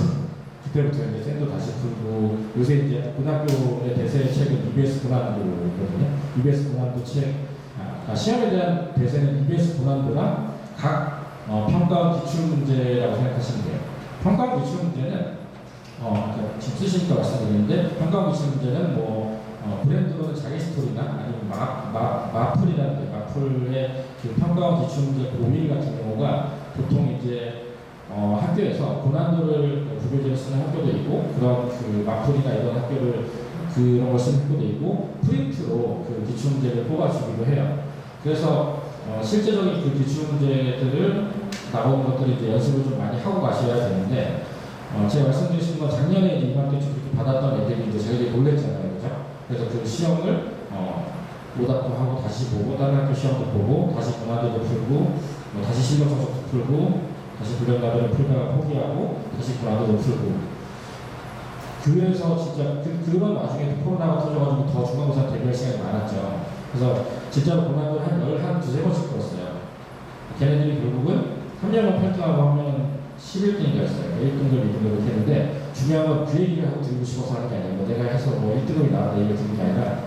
Speaker 3: 그때부터 이제 쌤도 다시 풀고 요새 이제 고등학교의 대세 책은 EBS 고난도거든요. EBS 고난도 책 시험에 대한 대세는 EBS 고난도랑 각 평가원 기출문제라고 생각하시면 돼요. 평가원 기출문제는 지금 쓰시니까 말씀드리는데 평가원 기출문제는 뭐 브랜드로는 자기 스토리나 아니면 마플이라는 마플의 그 평가원 기출문제 고일 같은 경우가 보통 이제 학교에서 고난도를 부교재로 쓰는 학교도 있고 그런 그 마플이나 이런 학교를 그런 걸 쓰는 학교도 있고 프린트로 그 기출문제를 뽑아주기도 해요. 그래서 실제적인 그 기출문제들을 나오는 것들을 이제 연습을 좀 많이 하고 가셔야 되는데 제가 말씀드린 건 작년에 이맘때쯤 그렇게 받았던 애들이 이제 저희들이 놀랬잖아요, 그죠? 그래서 그 시험을 오답도 하고 다시 보고 다른 학교 시험도 보고 다시 고난도도 풀고 다시 실력 성적도 풀고 다시 불량가들을 풀다가 포기하고 다시 고난도도 풀고 그래서 진짜 그런 와중에 코로나가 터져가지고 더 중간고사 대비할 시간이 많았죠. 그래서 진짜로 고난도를 한 두세 번씩 풀었어요. 걔네들이 결국은 3년만 8등하고 하면 11등이었어요. 1등급, 2등급을 했는데 중요한 건 그 얘기를 하고 드리고 싶어서 하는 게 아니고 내가 해서 뭐 1등급이 나왔다 얘기를 드리는 게 아니라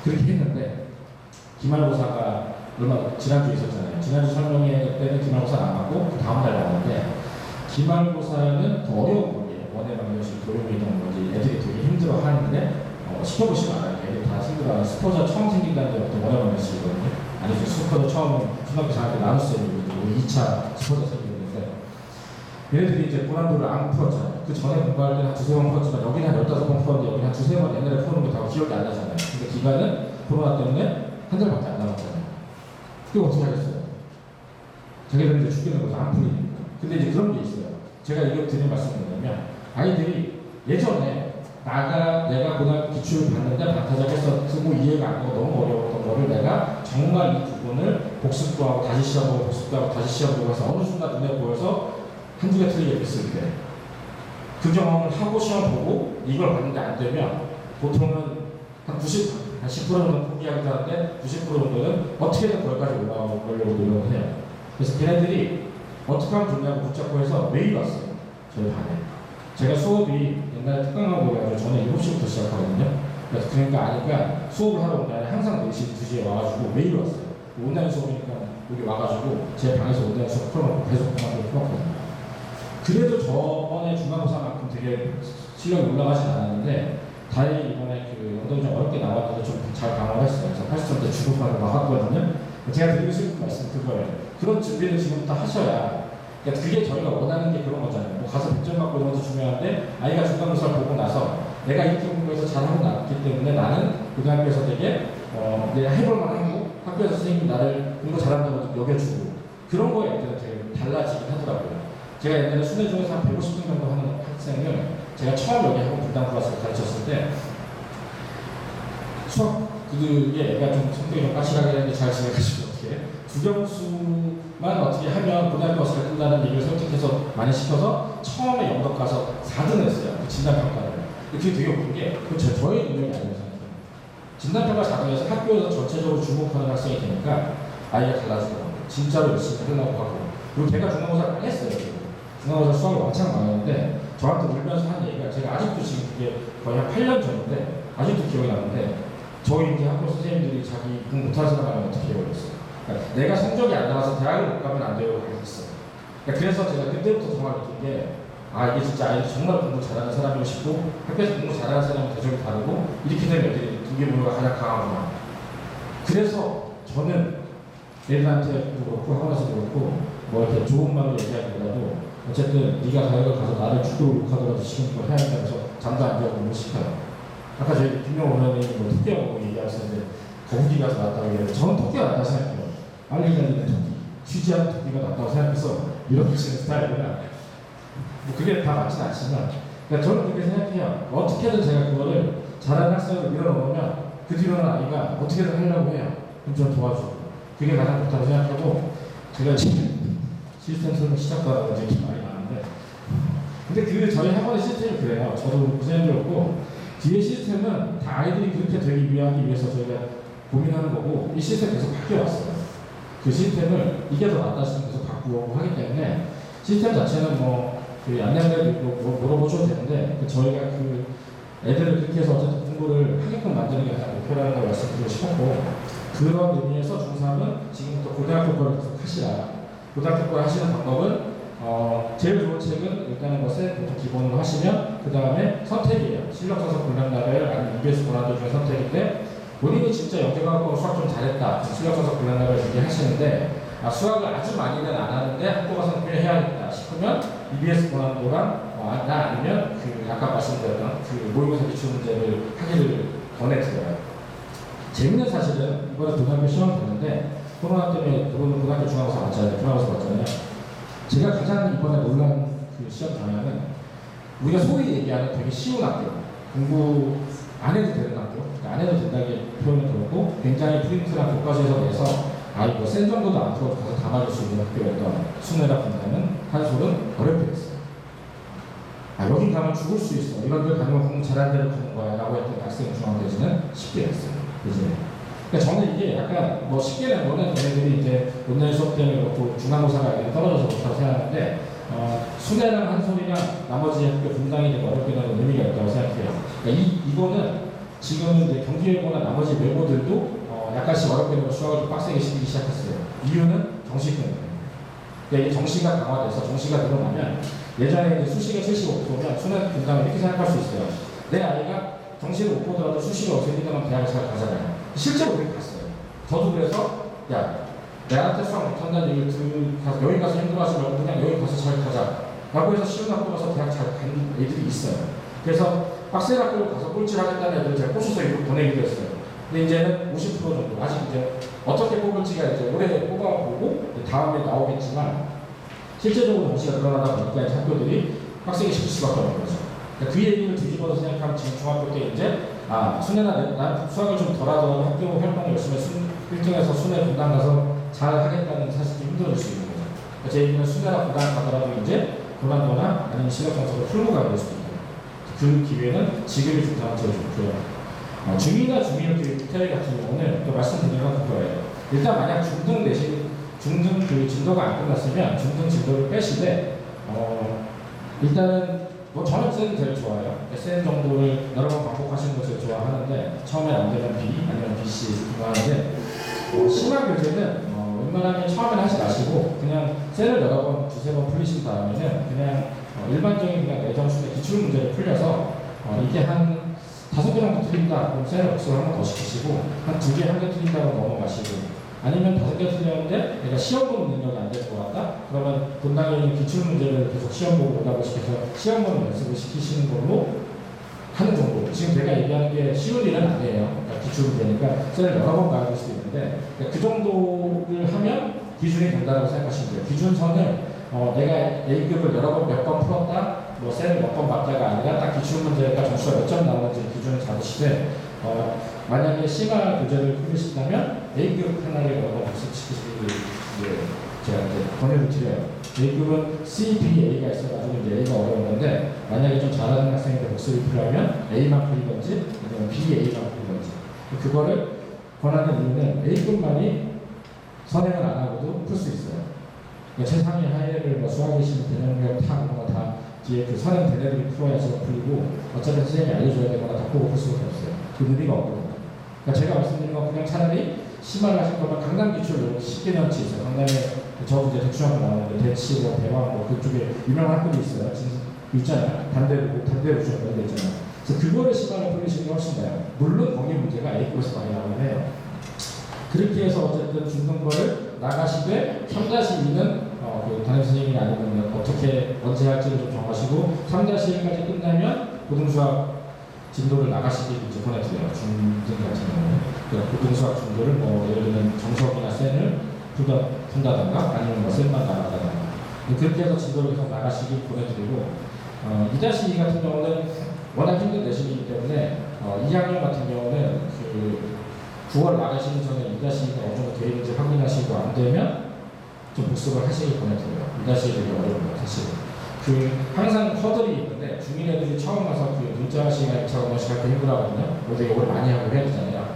Speaker 3: 그렇게 했는데 기말고사가 지난주에 있었잖아요. 지난주 설명회 때는 기말고사 나왔고 그 다음날 나왔는데 기말고사는 더 어려운 거예요. 원해 방정식, 도형이동 뭐지 애들이 되게 힘들어 하는데 시켜보시면 알아요. 애들이 다 힘들어하는 스포자 처음 생긴다는 게 어떤 원해 방정식이거든요. 아니죠. 스포자 처음 중학교 4학년 나눗셈이고 2차 스포자 생기는데 얘네들이 이제 고난도를 안 풀었잖아요. 그 전에 공부할 때는 한 두세 번 풀었지만 여기는 한 15번 풀었는데 여기는 한 두세 번 옛날에 푸는 거 다 기억이 안 나잖아요. 근데 기간은 코로나 때문에 한 달밖에 안 남았잖아요. 그게 어떻게 하겠어요? 자기들은 이제 죽이는 거죠. 안 풀리니까. 근데 이제 그런 게 있어요. 제가 이거 드린 말씀은 뭐냐면 아이들이 예전에 내가 고등학교 기출을 봤는데 반타작해서 쓰고 이해가 안 가고 너무 어려웠던 거를 내가 정말 이 부분을 복습도 하고 다시 시험 보고 복습도 하고 다시 시험 보고 해서 어느 순간 눈에 보여서 한두 개 틀리게 됐을 때 그 경험을 하고 시험 보고 이걸 봤는데 안 되면 보통은 한 10% 정도는 포기하기도 하는데 90% 정도는 어떻게든 거기까지 올라오려고 노력을 해요. 그래서 걔네들이 어떻게 하면 좋냐고 붙잡고 해서 매일 왔어요. 저희 반에. 제가 수업이 옛날에 특강하고 그래가지고 저는 7시부터 시작하거든요. 그래서 그러니까 아니까 수업을 하러 온 날 항상 4시, 2시에 와가지고 매일 왔어요. 온라인 수업이니까 여기 와가지고 제 방에서 온라인 수업 풀어놓고 계속 그만두고 풀었거든요. 그래도 저번에 중간고사만큼 되게 실력이 올라가진 않았는데 다행히 이번에 그 연도가 좀 어렵게 나왔는데 좀 잘 방어를 했어요. 그래서 80점대 주급하는 거 하거든요. 제가 드리고 싶은 말씀 그거예요. 그런 준비를 지금부터 하셔야, 그러니까 그게 저희가 원하는 게 그런 거잖아요. 뭐 가서 100점 받고 이런 것도 중요한데, 아이가 중간고사를 보고 나서 내가 이렇게 공부해서 잘하고 나왔기 때문에 나는 고등학교에서 되게 내가 해볼 만하고 학교에서 선생님이 나를 공부 잘한다고 여겨주고, 그런 거에 애들은 되게 달라지긴 하더라고요. 제가 옛날에 수능 중에서 한 150등 정도 하는 학생을 제가 처음 여기 학원 분당 클래스를 가르쳤을 때 수학 그게 애가 좀 성격이 좀 까칠하게 했는데 잘 지내가지고 어떻게 국영수만 어떻게 하면 고등학교 잘 뜬다는 얘기를 설득해서 많이 시켜서 처음에 영덕 가서 4등을 했어요. 그 진단평가를. 그게 되게 웃긴 게 그건 저의 능력이 아니라고 생각해요. 진단평가 4등에서 학교에서 전체적으로 주목하는 학생이 되니까 아이가 달라지더라고요. 진짜로 열심히 하려고 하고. 그리고 걔가 중간고사를 많이 했어요. 중간고사 수학을 왕창 많았는데 저한테 울면서 한 얘기가, 제가 아직도 지금 그게 거의 한 8년 전인데 아직도 기억이 나는데, 저희 이제 학교 선생님들이 자기 공부 못하는 사람 하면 어떻게 해요? 그랬어요. 그러니까 내가 성적이 안 나와서 대학을 못 가면 안 돼요. 그랬어요. 그러니까 그래서 제가 그때부터 정말 느낀 게, 아, 이게 진짜 아이들 정말 공부 잘하는 사람이고 싶고, 학교에서 공부 잘하는 사람은 대접이 다르고, 이렇게 되면 애들이 동기부여가 가장 강하구나. 그래서 저는 애들한테도 그렇고 학원에서도 그렇고 뭐 이렇게 좋은 말로 얘기하기보다도 어쨌든 네가 대학을 가서 나를 죽도록 욕하더라도 지금 그걸 해야 한다 해서 잠도 안 자고 못 시켜요. 아까 저희 김명호 원장님이 뭐 토끼하고 얘기하셨는데 거북이가 더 낫다고 얘기하는데, 저는 토끼가 낫다고 생각해요. 빨리 다니는 토끼, 취지하는 토끼가 낫다고 생각해서 밀어붙이는 스타일이라, 뭐 그게 다 맞진 않지만, 그러니까 저는 그렇게 생각해요. 어떻게든 제가 그거를 잘하는 학생을 밀어넣으면 그 뒤로는 아이가 어떻게든 하려고 해요. 그럼 저는 도와주고, 그게 가장 좋다고 생각하고, 제가 지금 시스템 설명 시작도 안 하고 이제 말이 많은데, 근데 그 저희 학원의 시스템이 그래요. 저도 고생했고, 뒤에 시스템은 다 아이들이 그렇게 되기 위해서 저희가 고민하는 거고, 이 시스템 계속 바뀌어왔어요. 그 시스템을 이게 더 낫다 싶으면 계속 바꾸고 하기 때문에, 시스템 자체는 그 양양대도 물어보셔도 되는데, 저희가 그 애들을 그렇게 해서 어쨌든 공부를 하게끔 만드는 게 가장 목표라는 걸 말씀드리고 싶었고, 그런 의미에서 중3은 지금부터 고등학교 거를 계속 하시라. 고등학교 걸 하시는 방법은 제일 좋은 책은 일단은 보통 기본으로 하시면, 그 다음에 선택이에요. 실력서적 분량나벨 아니면 EBS 고난도 중에 선택인데, 본인이 진짜 영재과학과 수학 좀 잘했다, 실력서적 분량나벨 얘기하시는데, 수학을 아주 많이는 안 하는데 학교 가서 해야겠다 싶으면 EBS 고난도랑 아니면 그 아까 말씀드렸던 그 모의고사 기출 문제를 하기를 권해드려요. 재밌는 사실은 이번에 고등학교 시험 보는데, 코로나 때문에 고등학교 중간고사 맞잖아요. 중간고사 맞잖아요. 제가 가장 이번에 놀란 그 시험 방향은, 우리가 소위 얘기하는 되게 쉬운 학교, 공부 안 해도 되는 학교, 그러니까 안 해도 된다는 표현을 들었고, 굉장히 프린트랑 교과서에서 내서 이거 센 정도도 안 풀어도 가서 다 맞을 수 있는 학교였던 순회라 분다는 한솔은 어렵게 됐어요. 여기 가면 죽을 수 있어, 이런 데 가면 공부 잘하는 데를 가는 거야 라고 했던 학생 중앙대지는 쉽게 됐어요. 그지? 그러니까 저는 이게 약간 쉽게 된 거는 얘네들이 이제 온라인 수업 때문에 그렇고 중간고사가 떨어져서 그렇다고 생각하는데, 순회랑 한솔이랑 나머지 학교 분당이 되게 어렵게 되는 의미가 있다고 생각해요. 그러니까 이거는 지금은 이제 경기외고나 나머지 외고들도 약간씩 어렵게 되고 수학을 좀 빡세게 시키기 시작했어요. 이유는 정시 때문에. 그러니까 이게 정시가 강화돼서 정시가 늘어나면, 예전에 이제 수시가 75%면 수능 분당을 이렇게 생각할 수 있어요. 내 아이가 정시를 못 보더라도 수시가 어떻게든 대학을 잘 가잖아요. 실제로 그렇게 갔어요. 저도 그래서 내한테 수학 못한다는 얘기를 들으면서 여기 가서 힘들어하지 말고 그냥 여기 가서 잘 가자 라고 해서 쉬운 학교 가서 대학 잘 간 애들이 있어요. 그래서 빡센 학교로 가서 꼴찌를 하겠다는 애들을 제가 꼬셔서 이렇게 보내기도 했어요. 근데 이제는 50% 정도, 아직 이제 어떻게 뽑을지가 이제 올해 뽑아보고 다음에 나오겠지만, 실제적으로 정시가 늘어나다 보니까 이제 학교들이 빡세게 시킬 수밖에 없는 거죠. 그러니까 그 얘기를 뒤집어서 생각하면 지금 중학교 때 이제 순회나 난 수학을 좀 덜 하더라도 학교 활동 열심히 1등해서 순회 분당 가서 잘 하겠다는 사실 좀 힘들어질 수 있는 거죠. 그러니까 제 얘기는 순회나 분당 가더라도 이제 고난도나 아니면 실력 정석을 풀고 가야 될 수도 있고, 그 기회는 지금이 중상은 제일 좋고요. 중이나 중일 교육 같은 경우는 또 말씀드린 건 그거예요. 일단 만약 중등 그 진도가 안 끝났으면 중등 진도를 빼시되, 일단은 저는 쌤 제일 좋아요. SM 정도를 여러 번 반복하시는 걸 제일 좋아하는데, 처음에 안 되면 B 아니면 BC 하는데, 심한 교재는 웬만하면 처음에는 하지 마시고 그냥 쌤을 여러 번 두세 번 풀리신 다음에는 그냥 일반적인 그냥 내정수의 기출 문제를 풀려서 이게 한 5개 정도 틀린다. 그럼 셀 복습을 한 번 더 시키시고 한 2개, 1개 틀린다고 넘어가시고 아니면 5개 틀렸는데 내가 시험 보는 능력이 안 될 것 같다? 그러면 본당에 있는 기출 문제를 계속 시험 보고 오답을 시켜서 시험 보는 연습을 시키시는 걸로 하는 정도. 지금 제가 얘기하는 게 쉬운 일은 아니에요. 그러니까 기출 문제니까 셀을 여러 번 가야 될 수도 있는데 그러니까 그 정도를 하면 기준이 된다고 생각하시면 돼요. 기준선을 내가 A급을 여러 번 몇 번 풀었다, 뭐 셀을 몇 번 봤다가 아니라 딱 기출 문제가 점수가 몇 점 나오는지 기준을 잡으시되 만약에 심화 교재를 풀으신다면 A급 하나를 여러 번 복습시키시기를 제가 이제 권유를 드려요. A급은 C, B, A가 있어가지고 이제 A가 어려운 건데 만약에 좀 잘하는 학생인데 복습이 필요하면 A만 풀리든지 아니면 B, A만 풀리든지 그거를 권하는 이유는 A급만이 선행을 안 하고도 풀 수 있어요. 그러니까 최상위 하위를 뭐 수학에 시는 대명령 타 그런 거 다 뒤에 그 선행 대내들이 풀어야지 풀리고 어차피 선생님이 알려줘야 되거나 다 보고 풀 수밖에 없어요. 그 의미가 없거든요. 그러니까 제가 말씀드린 건 그냥 차라리 심화를 하실 거면 강남 기출 쉽게 넣지 있어요. 강남에 저도 이제 대충학교 나오는데 대치, 뭐 대왕 뭐 그쪽에 유명한 학교도 있어요. 있잖아요. 단대로 좀 그런 데 있잖아요. 그래서 그거를 심화를 풀리시는 게 훨씬 나아요. 물론 거기 문제가 A급에서 많이 나오긴 해요. 그렇게 해서 어쨌든 중등부를 나가시되 3-2는 그 담임 선생님이 아니면 어떻게 언제 할지를 좀 정하시고 3-1까지 끝나면 고등수학 진도를 나가시기 이제 보내드려요. 중등 같은 경우는 그러니까 고등수학 진도를 뭐 예를 들면 정석이나 센을 푼다던가 아니면 뭐 센만 나간다던가 그렇게 해서 진도를 계속 나가시기 보내드리고 2-2 같은 경우는 워낙 힘든 내신이기 때문에 2학년 같은 경우는 그 9월 나가시기 전에 2-2가 어느 정도 되어 있는지 확인하시고 안 되면 좀 복습을 하시길 보내드려요. 2-2가 되게 어려워요, 사실. 항상 허들이 있는데 중인 애들이 처음 와서 그 문자 시간 2차 검정식 할 때 힘들어하거든요. 근데 이걸 많이 하고 해야 되잖아요.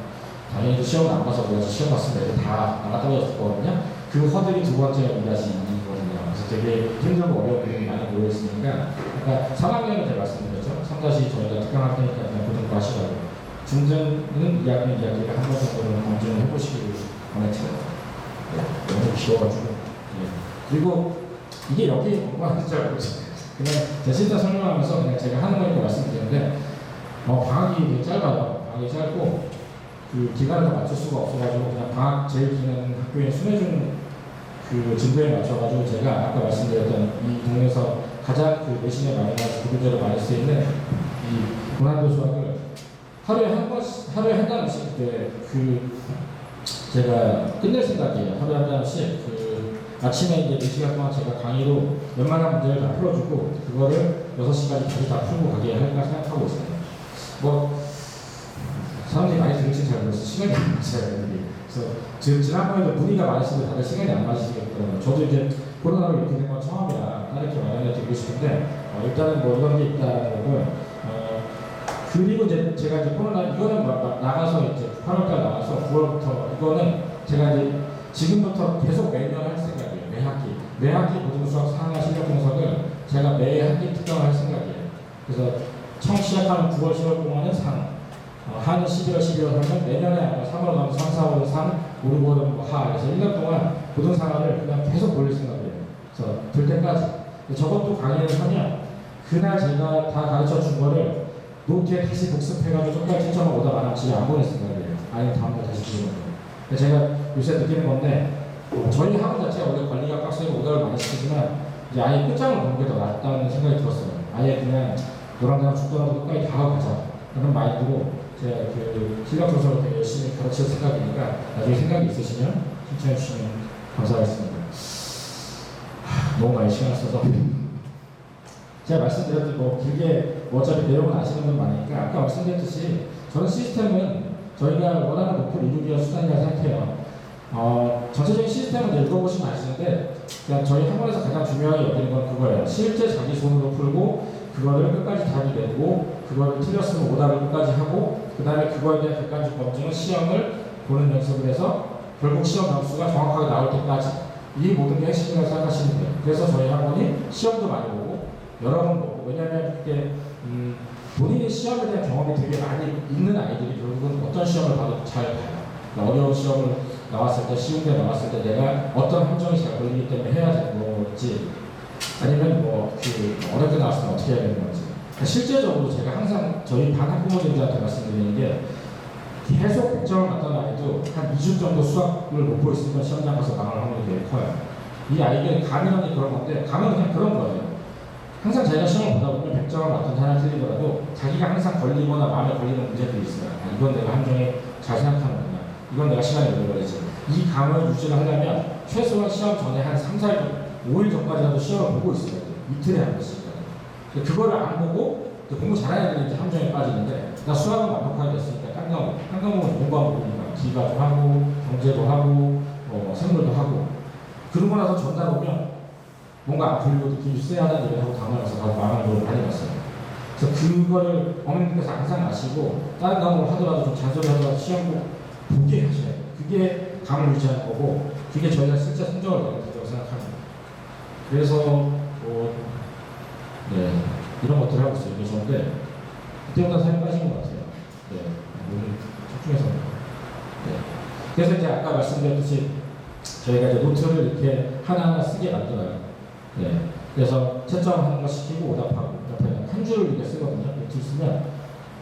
Speaker 3: 당연히 시험을 안 봐서 그래서 시험 봤으면 애들 다 나가 떨어졌을 거거든요. 그 허들이 두 번째가 2-2거든요. 그래서 되게 힘들고 어려운 부분이 많이 모여있으니까 그러니까 3학년은 제가 말씀드렸죠. 3-2 저희가 특강할 테니까 그냥 고등부 하시라고. 중등은 2학년 이야기를 한 번 정도는 검증을 해보시기를 권해드려요. 너무 길어가지고. 그리고 이게 여기에 공부하는지 잘 모르겠어요. 그냥 제 시스템 설명하면서 그냥 제가 하는 거니까 말씀드리는데 방학이 되게 짧아요. 방학이 짧고 그 기간을 맞출 수가 없어가지고 그냥 방학 제일 기는 학교인 순회중 그 진도에 맞춰가지고 제가 아까 말씀드렸던 이 동네에서 가장 그 내신에 많이 나와서 구분제로 많이 쓰이는 이 고난도 수학을 하루에 한 단원씩 그 제가 끝낼 생각이에요. 하루에 한 단원씩 그 아침에 이제 4시간 동안 제가 강의로 웬만한 문제를 다 풀어주고 그거를 6시까지 다시 다 풀고 가게 할까 생각하고 있어요. 뭐 사람들이 많이 들을지 잘 모르겠어요. 시간이 안 맞아요. 그래서 지난번에도 문의가 많으시고 다들 시간이 안 맞으시겠더라고요. 저도 이제 코로나로 이렇게 된 건 처음이라 이렇게 마련해 드리고 싶은데 일단은 뭐 이런 게 있다는 거고요. 그리고 이제 제가 이제 코로나 이거는 나가서 이제 8월달 나가서 9월부터 이거는 제가 이제 지금부터 계속 매년 할 생각이에요. 매 학기 고등수학 상하 실력 분석을 제가 매 학기 특강을 할 생각이에요. 그래서 처음 시작하는 9월, 10월 동안은 상, 하는 11월, 12월 하면 내년에 아마 3월 가면 3, 4월 상, 5, 6월은 뭐 하. 그래서 1년 동안 고등상하를 그냥 계속 돌릴 생각이에요. 그래서 될 때까지. 저것도 강의를 하면 그날 제가 다 가르쳐 준 거를 노트에 다시 복습해가지고 쪽까지 채점을 오다 말하면 집에 안 보낼 생각이에요. 아니면 다음날 다시 주는 거예요. 제가 요새 느끼는 건데 저희 학원 자체가 원래 관리가 빡세고 오답을 많이 시키지만 이제 아예 끝장을 보는 게 더 낫다는 생각이 들었어요. 아예 그냥 노란장 죽더라도 끝까지 다 하고 가자. 그런 마인드로 제가 그 실력 조사를 되게 열심히 가르칠 생각이니까 나중에 생각이 있으시면 신청해 주시면 감사하겠습니다. 너무 많이 시간을 써서 제가 말씀드렸듯이 뭐 길게 어차피 내용은 아시는 분 많으니까 아까 말씀드렸듯이 저는 시스템은 저희가 원하는 목표를 이루기 위한 수단이라고 생각해요. 전체적인 시스템을 읽어보시면 아시는데 그냥 저희 학원에서 가장 중요하게 여기는 건 그거예요. 실제 자기 손으로 풀고 그거를 끝까지 답이 내고 그거를 틀렸으면 오답을 끝까지 하고 그 다음에 그거에 대한 객관적 검증은 시험을 보는 연습을 해서 결국 시험 점수가 정확하게 나올 때까지 이 모든 게 핵심이라고 생각하시면 돼요. 그래서 저희 학원이 시험도 많이 보고 여러 번 보고 왜냐하면 이게 본인이 시험에 대한 경험이 되게 많이 있는 아이들이 결국은 어떤 시험을 봐도 잘 봐요. 그러니까 어려운 시험을 나왔을 때 쉬운 데 나왔을 때 내가 어떤 함정이 잘 걸리기 때문에 해야 되는 거지 아니면 뭐 그 어렵게 나왔을 때 어떻게 해야 되는 건지 실제적으로 제가 항상 저희 반 학부모님들한테 말씀드리는 게 계속 100점을 맞던 아이도 한 2주 정도 수학을 못 보고 있으면 시험장 가서 망할 확률이 되게 커요. 이 아이들은 감이라는 그런 건데 감은 그냥 그런 거예요. 항상 자기가 시험을 보다 보면 100점을 맞던 하나 틀리더라도 자기가 항상 걸리거나 마음에 걸리는 문제들이 있어요. 아, 이건 내가 함정에 잘 생각하는구나. 이건 내가 시간이 오래 걸리지. 이 감을 유지를 하려면 최소한 시험 전에 한 3, 4일, 5일 전까지라도 시험을 보고 있어야 돼요. 이틀에 한 번씩. 그거를 안 보고 공부 잘하는 애들이 이제 함정에 빠지는데 나 수학은 완벽하게 됐으니까 한 과목은 공부하고 보니까 기가도 하고 경제도 하고 생물도 하고 그러고 나서 전날 오면 뭔가 안 풀리고 느낌이 쎄하다는 얘기를 하고 다음날 가서 가서 망하는 걸 많이 봤어요. 그래서 그거를 어머님께서 항상 아시고 다른 과목을 하더라도 좀 잔소리 하더라도 시험 꼭 보게 하셔야 돼요. 그게 감을 유지하는 거고 그게 저희가 실제 성적을 내게 된다고 생각합니다. 그래서 네, 이런 것들을 하고 있어요. 그런데 그때보다 살이 빠진 것 같아요. 네, 오늘 집중해서. 네. 그래서 이제 아까 말씀드렸듯이 저희가 이제 노트를 이렇게 하나하나 쓰게 만들어요. 네. 그래서 채점 하는 거 시키고 오답하고 옆에는 한 줄을 이렇게 쓰거든요. 노트 쓰면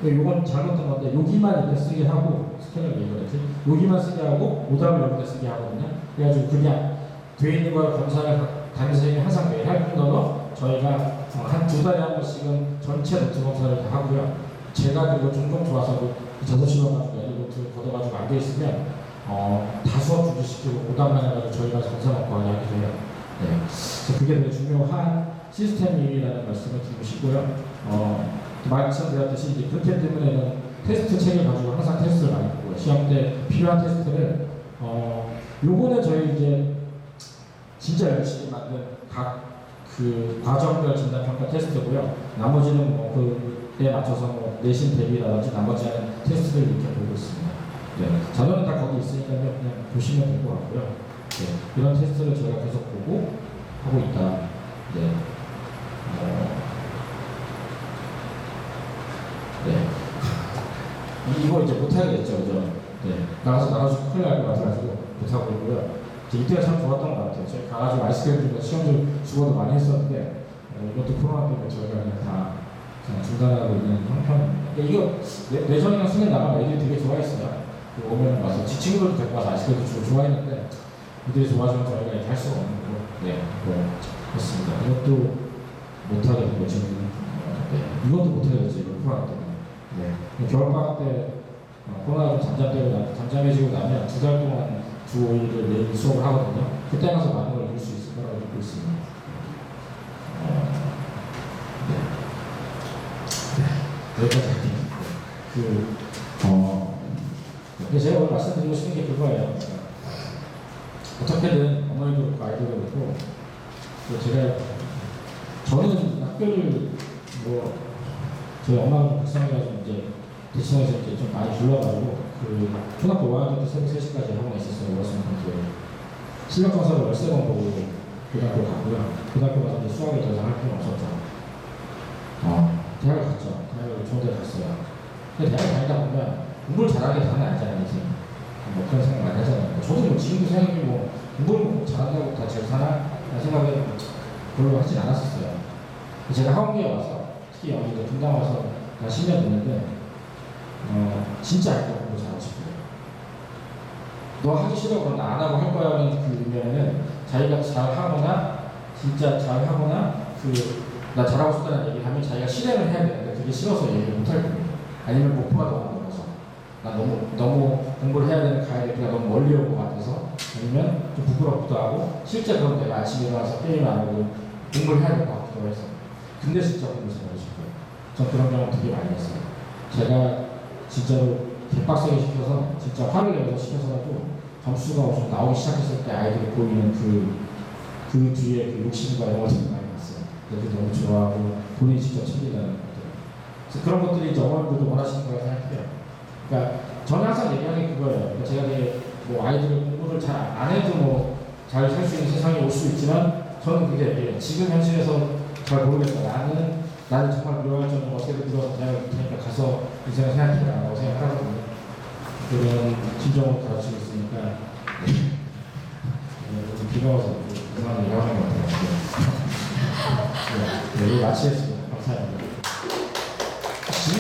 Speaker 3: 요건 잘못된 건데 여기만 이렇게 쓰게 하고 스캔을 이거든요. 여기만 쓰게 하고 오답을 여기다 쓰게 하거든요. 그래가지고 그냥 돼 있는 걸 검사를 담임선생님이 항상 매일 할 뿐더러 저희가 한 2달에 한 번씩은 전체 노트 검사를 다 하고요. 제가 그거 종종 좋아서 자소실로 가지고 애들 노트 걷어가지고 안 돼 있으면 다 수업 준비시키고 오답만 해가지고 저희가 검사 먹고 하기도 해요. 네. 그래서 그게 되게 중요한 시스템이라는 말씀을 드리고 싶고요. 말씀드렸듯이 이제 그렇기 때문에는 테스트 책을 가지고 항상 테스트를 많이 보고요. 시험 때 필요한 테스트를 요거는 저희 이제 진짜 열심히 만든 각 그 과정별 진단평가 테스트고요. 나머지는 뭐 그에 맞춰서 뭐 내신 대비라든지 나머지는 테스트를 이렇게 보고 있습니다. 네. 자료는 다 거기 있으니까요. 그냥 보시면 될 것 같고요. 네. 이런 테스트를 저희가 계속 보고 하고 있다. 네. 네. 이거 이제 못하겠죠, 그죠? 네. 나가서 큰일 날 것 같아가지고 못하고 있고요. 이때가 참 좋았던 것 같아요. 저희 가가지고 아이스크림 시험도 주고도 많이 했었는데 이것도 코로나 때문에 저희가 그냥 다 그냥 중단하고 있는 형편입니다. 이거 내전이랑 수능 나가면 애들이 되게 좋아했어요. 오면 와서 친구들도 데리고 와서 아이스크림도 주고 좋아했는데 이들이 좋아지면 저희가 이렇게 할 수가 없는 거고 네, 그렇습니다. 이것도 못하게 되고 지금 네, 이것도 못하게 됐죠. 이거 코로나 때문에. 네. 겨울방학 때 코로나가 좀 잠잠해지고 나면 2달 동안 주 5일을 내일 수업을 하거든요. 그때 가서 많은 걸 이룰 수 있을 거라고 믿고 있습니다. 여기까지 할게요. 제가 오늘 말씀드리고 싶은 게 그거예요. 어떻게든 어머니도 그렇고 아이들도 그렇고 저는 학교를 저희 엄마가 불쌍해가지고 이제 대신해서 이제 좀 많이 불러가지고 초등학교 5학년 때 새벽 3시까지 학원에 있었어요. 월수학교에 실력 검사를 13번 보고 고등학교 갔고요. 고등학교 가서 이제 수학에 더 이상 할 필요는 없었죠. 대학을 갔죠. 대학을 좋은 데 갔어요. 근데 대학을 다니다 보면 공부를 잘하게 다는 아니잖아요. 이제 뭐 그런 생각 많이 하잖아요. 저도 뭐 지금도 생각이 공부를 잘한다고 다 잘 사나? 라는 생각을 별로 하진 않았었어요. 제가 학원기에 와서 특히 여기 분당 와서 한 10년 됐는데 진짜 할 거야. 공부 잘하고 싶어요. 너 하기 싫어 그럼 나 안 하고 할 거야 하는 그 의미에는 자기가 잘하거나 진짜 잘하거나 나 잘하고 싶다는 얘기를 하면 자기가 실행을 해야 되는데 그게 싫어서 얘기를 못할 거예요. 아니면 목표가 너무 멀어서 나 너무 공부를 해야 되는 가야되기가 너무 멀리 올 것 같아서 아니면 좀 부끄럽기도 하고 실제 그럼 내가 아침에 일어나서 게임을 안 하고 공부를 해야 될 것 같기도 해서 근데 진짜 공부 잘하고 싶어요. 전 그런 경험 되게 많이 했어요. 제가 진짜로 개빡세게 시켜서 진짜 화를 내면서 시켜서라도 점수가 좀 나오기 시작했을 때 아이들이 보이는 그 뒤에 그 욕심과 이런 것들을 많이 봤어요. 그래서 너무 좋아하고 본인이 직접 챙기다는 것들. 그래서 그런 것들이 이제 어머님들도 원하시는 거라고 생각해요. 그러니까 저는 항상 얘기하는 게 그거예요. 그러니까 제가 이제 아이들이 공부를 잘 안 해도 잘 살 수 있는 세상이 올 수 있지만 저는 그게 얘기해요. 지금 현실에서 잘 모르겠다. 나는 정말 미워할 정도로 어떻게든 들어서 대학을 테니까 가서 인생을 생각해라 라고 생각하거든요. 그런 심정으로 가르치고 있으니까 비가 와서 그만 얘기하는 것 같아요. 네, 마치겠습니다. 감사합니다.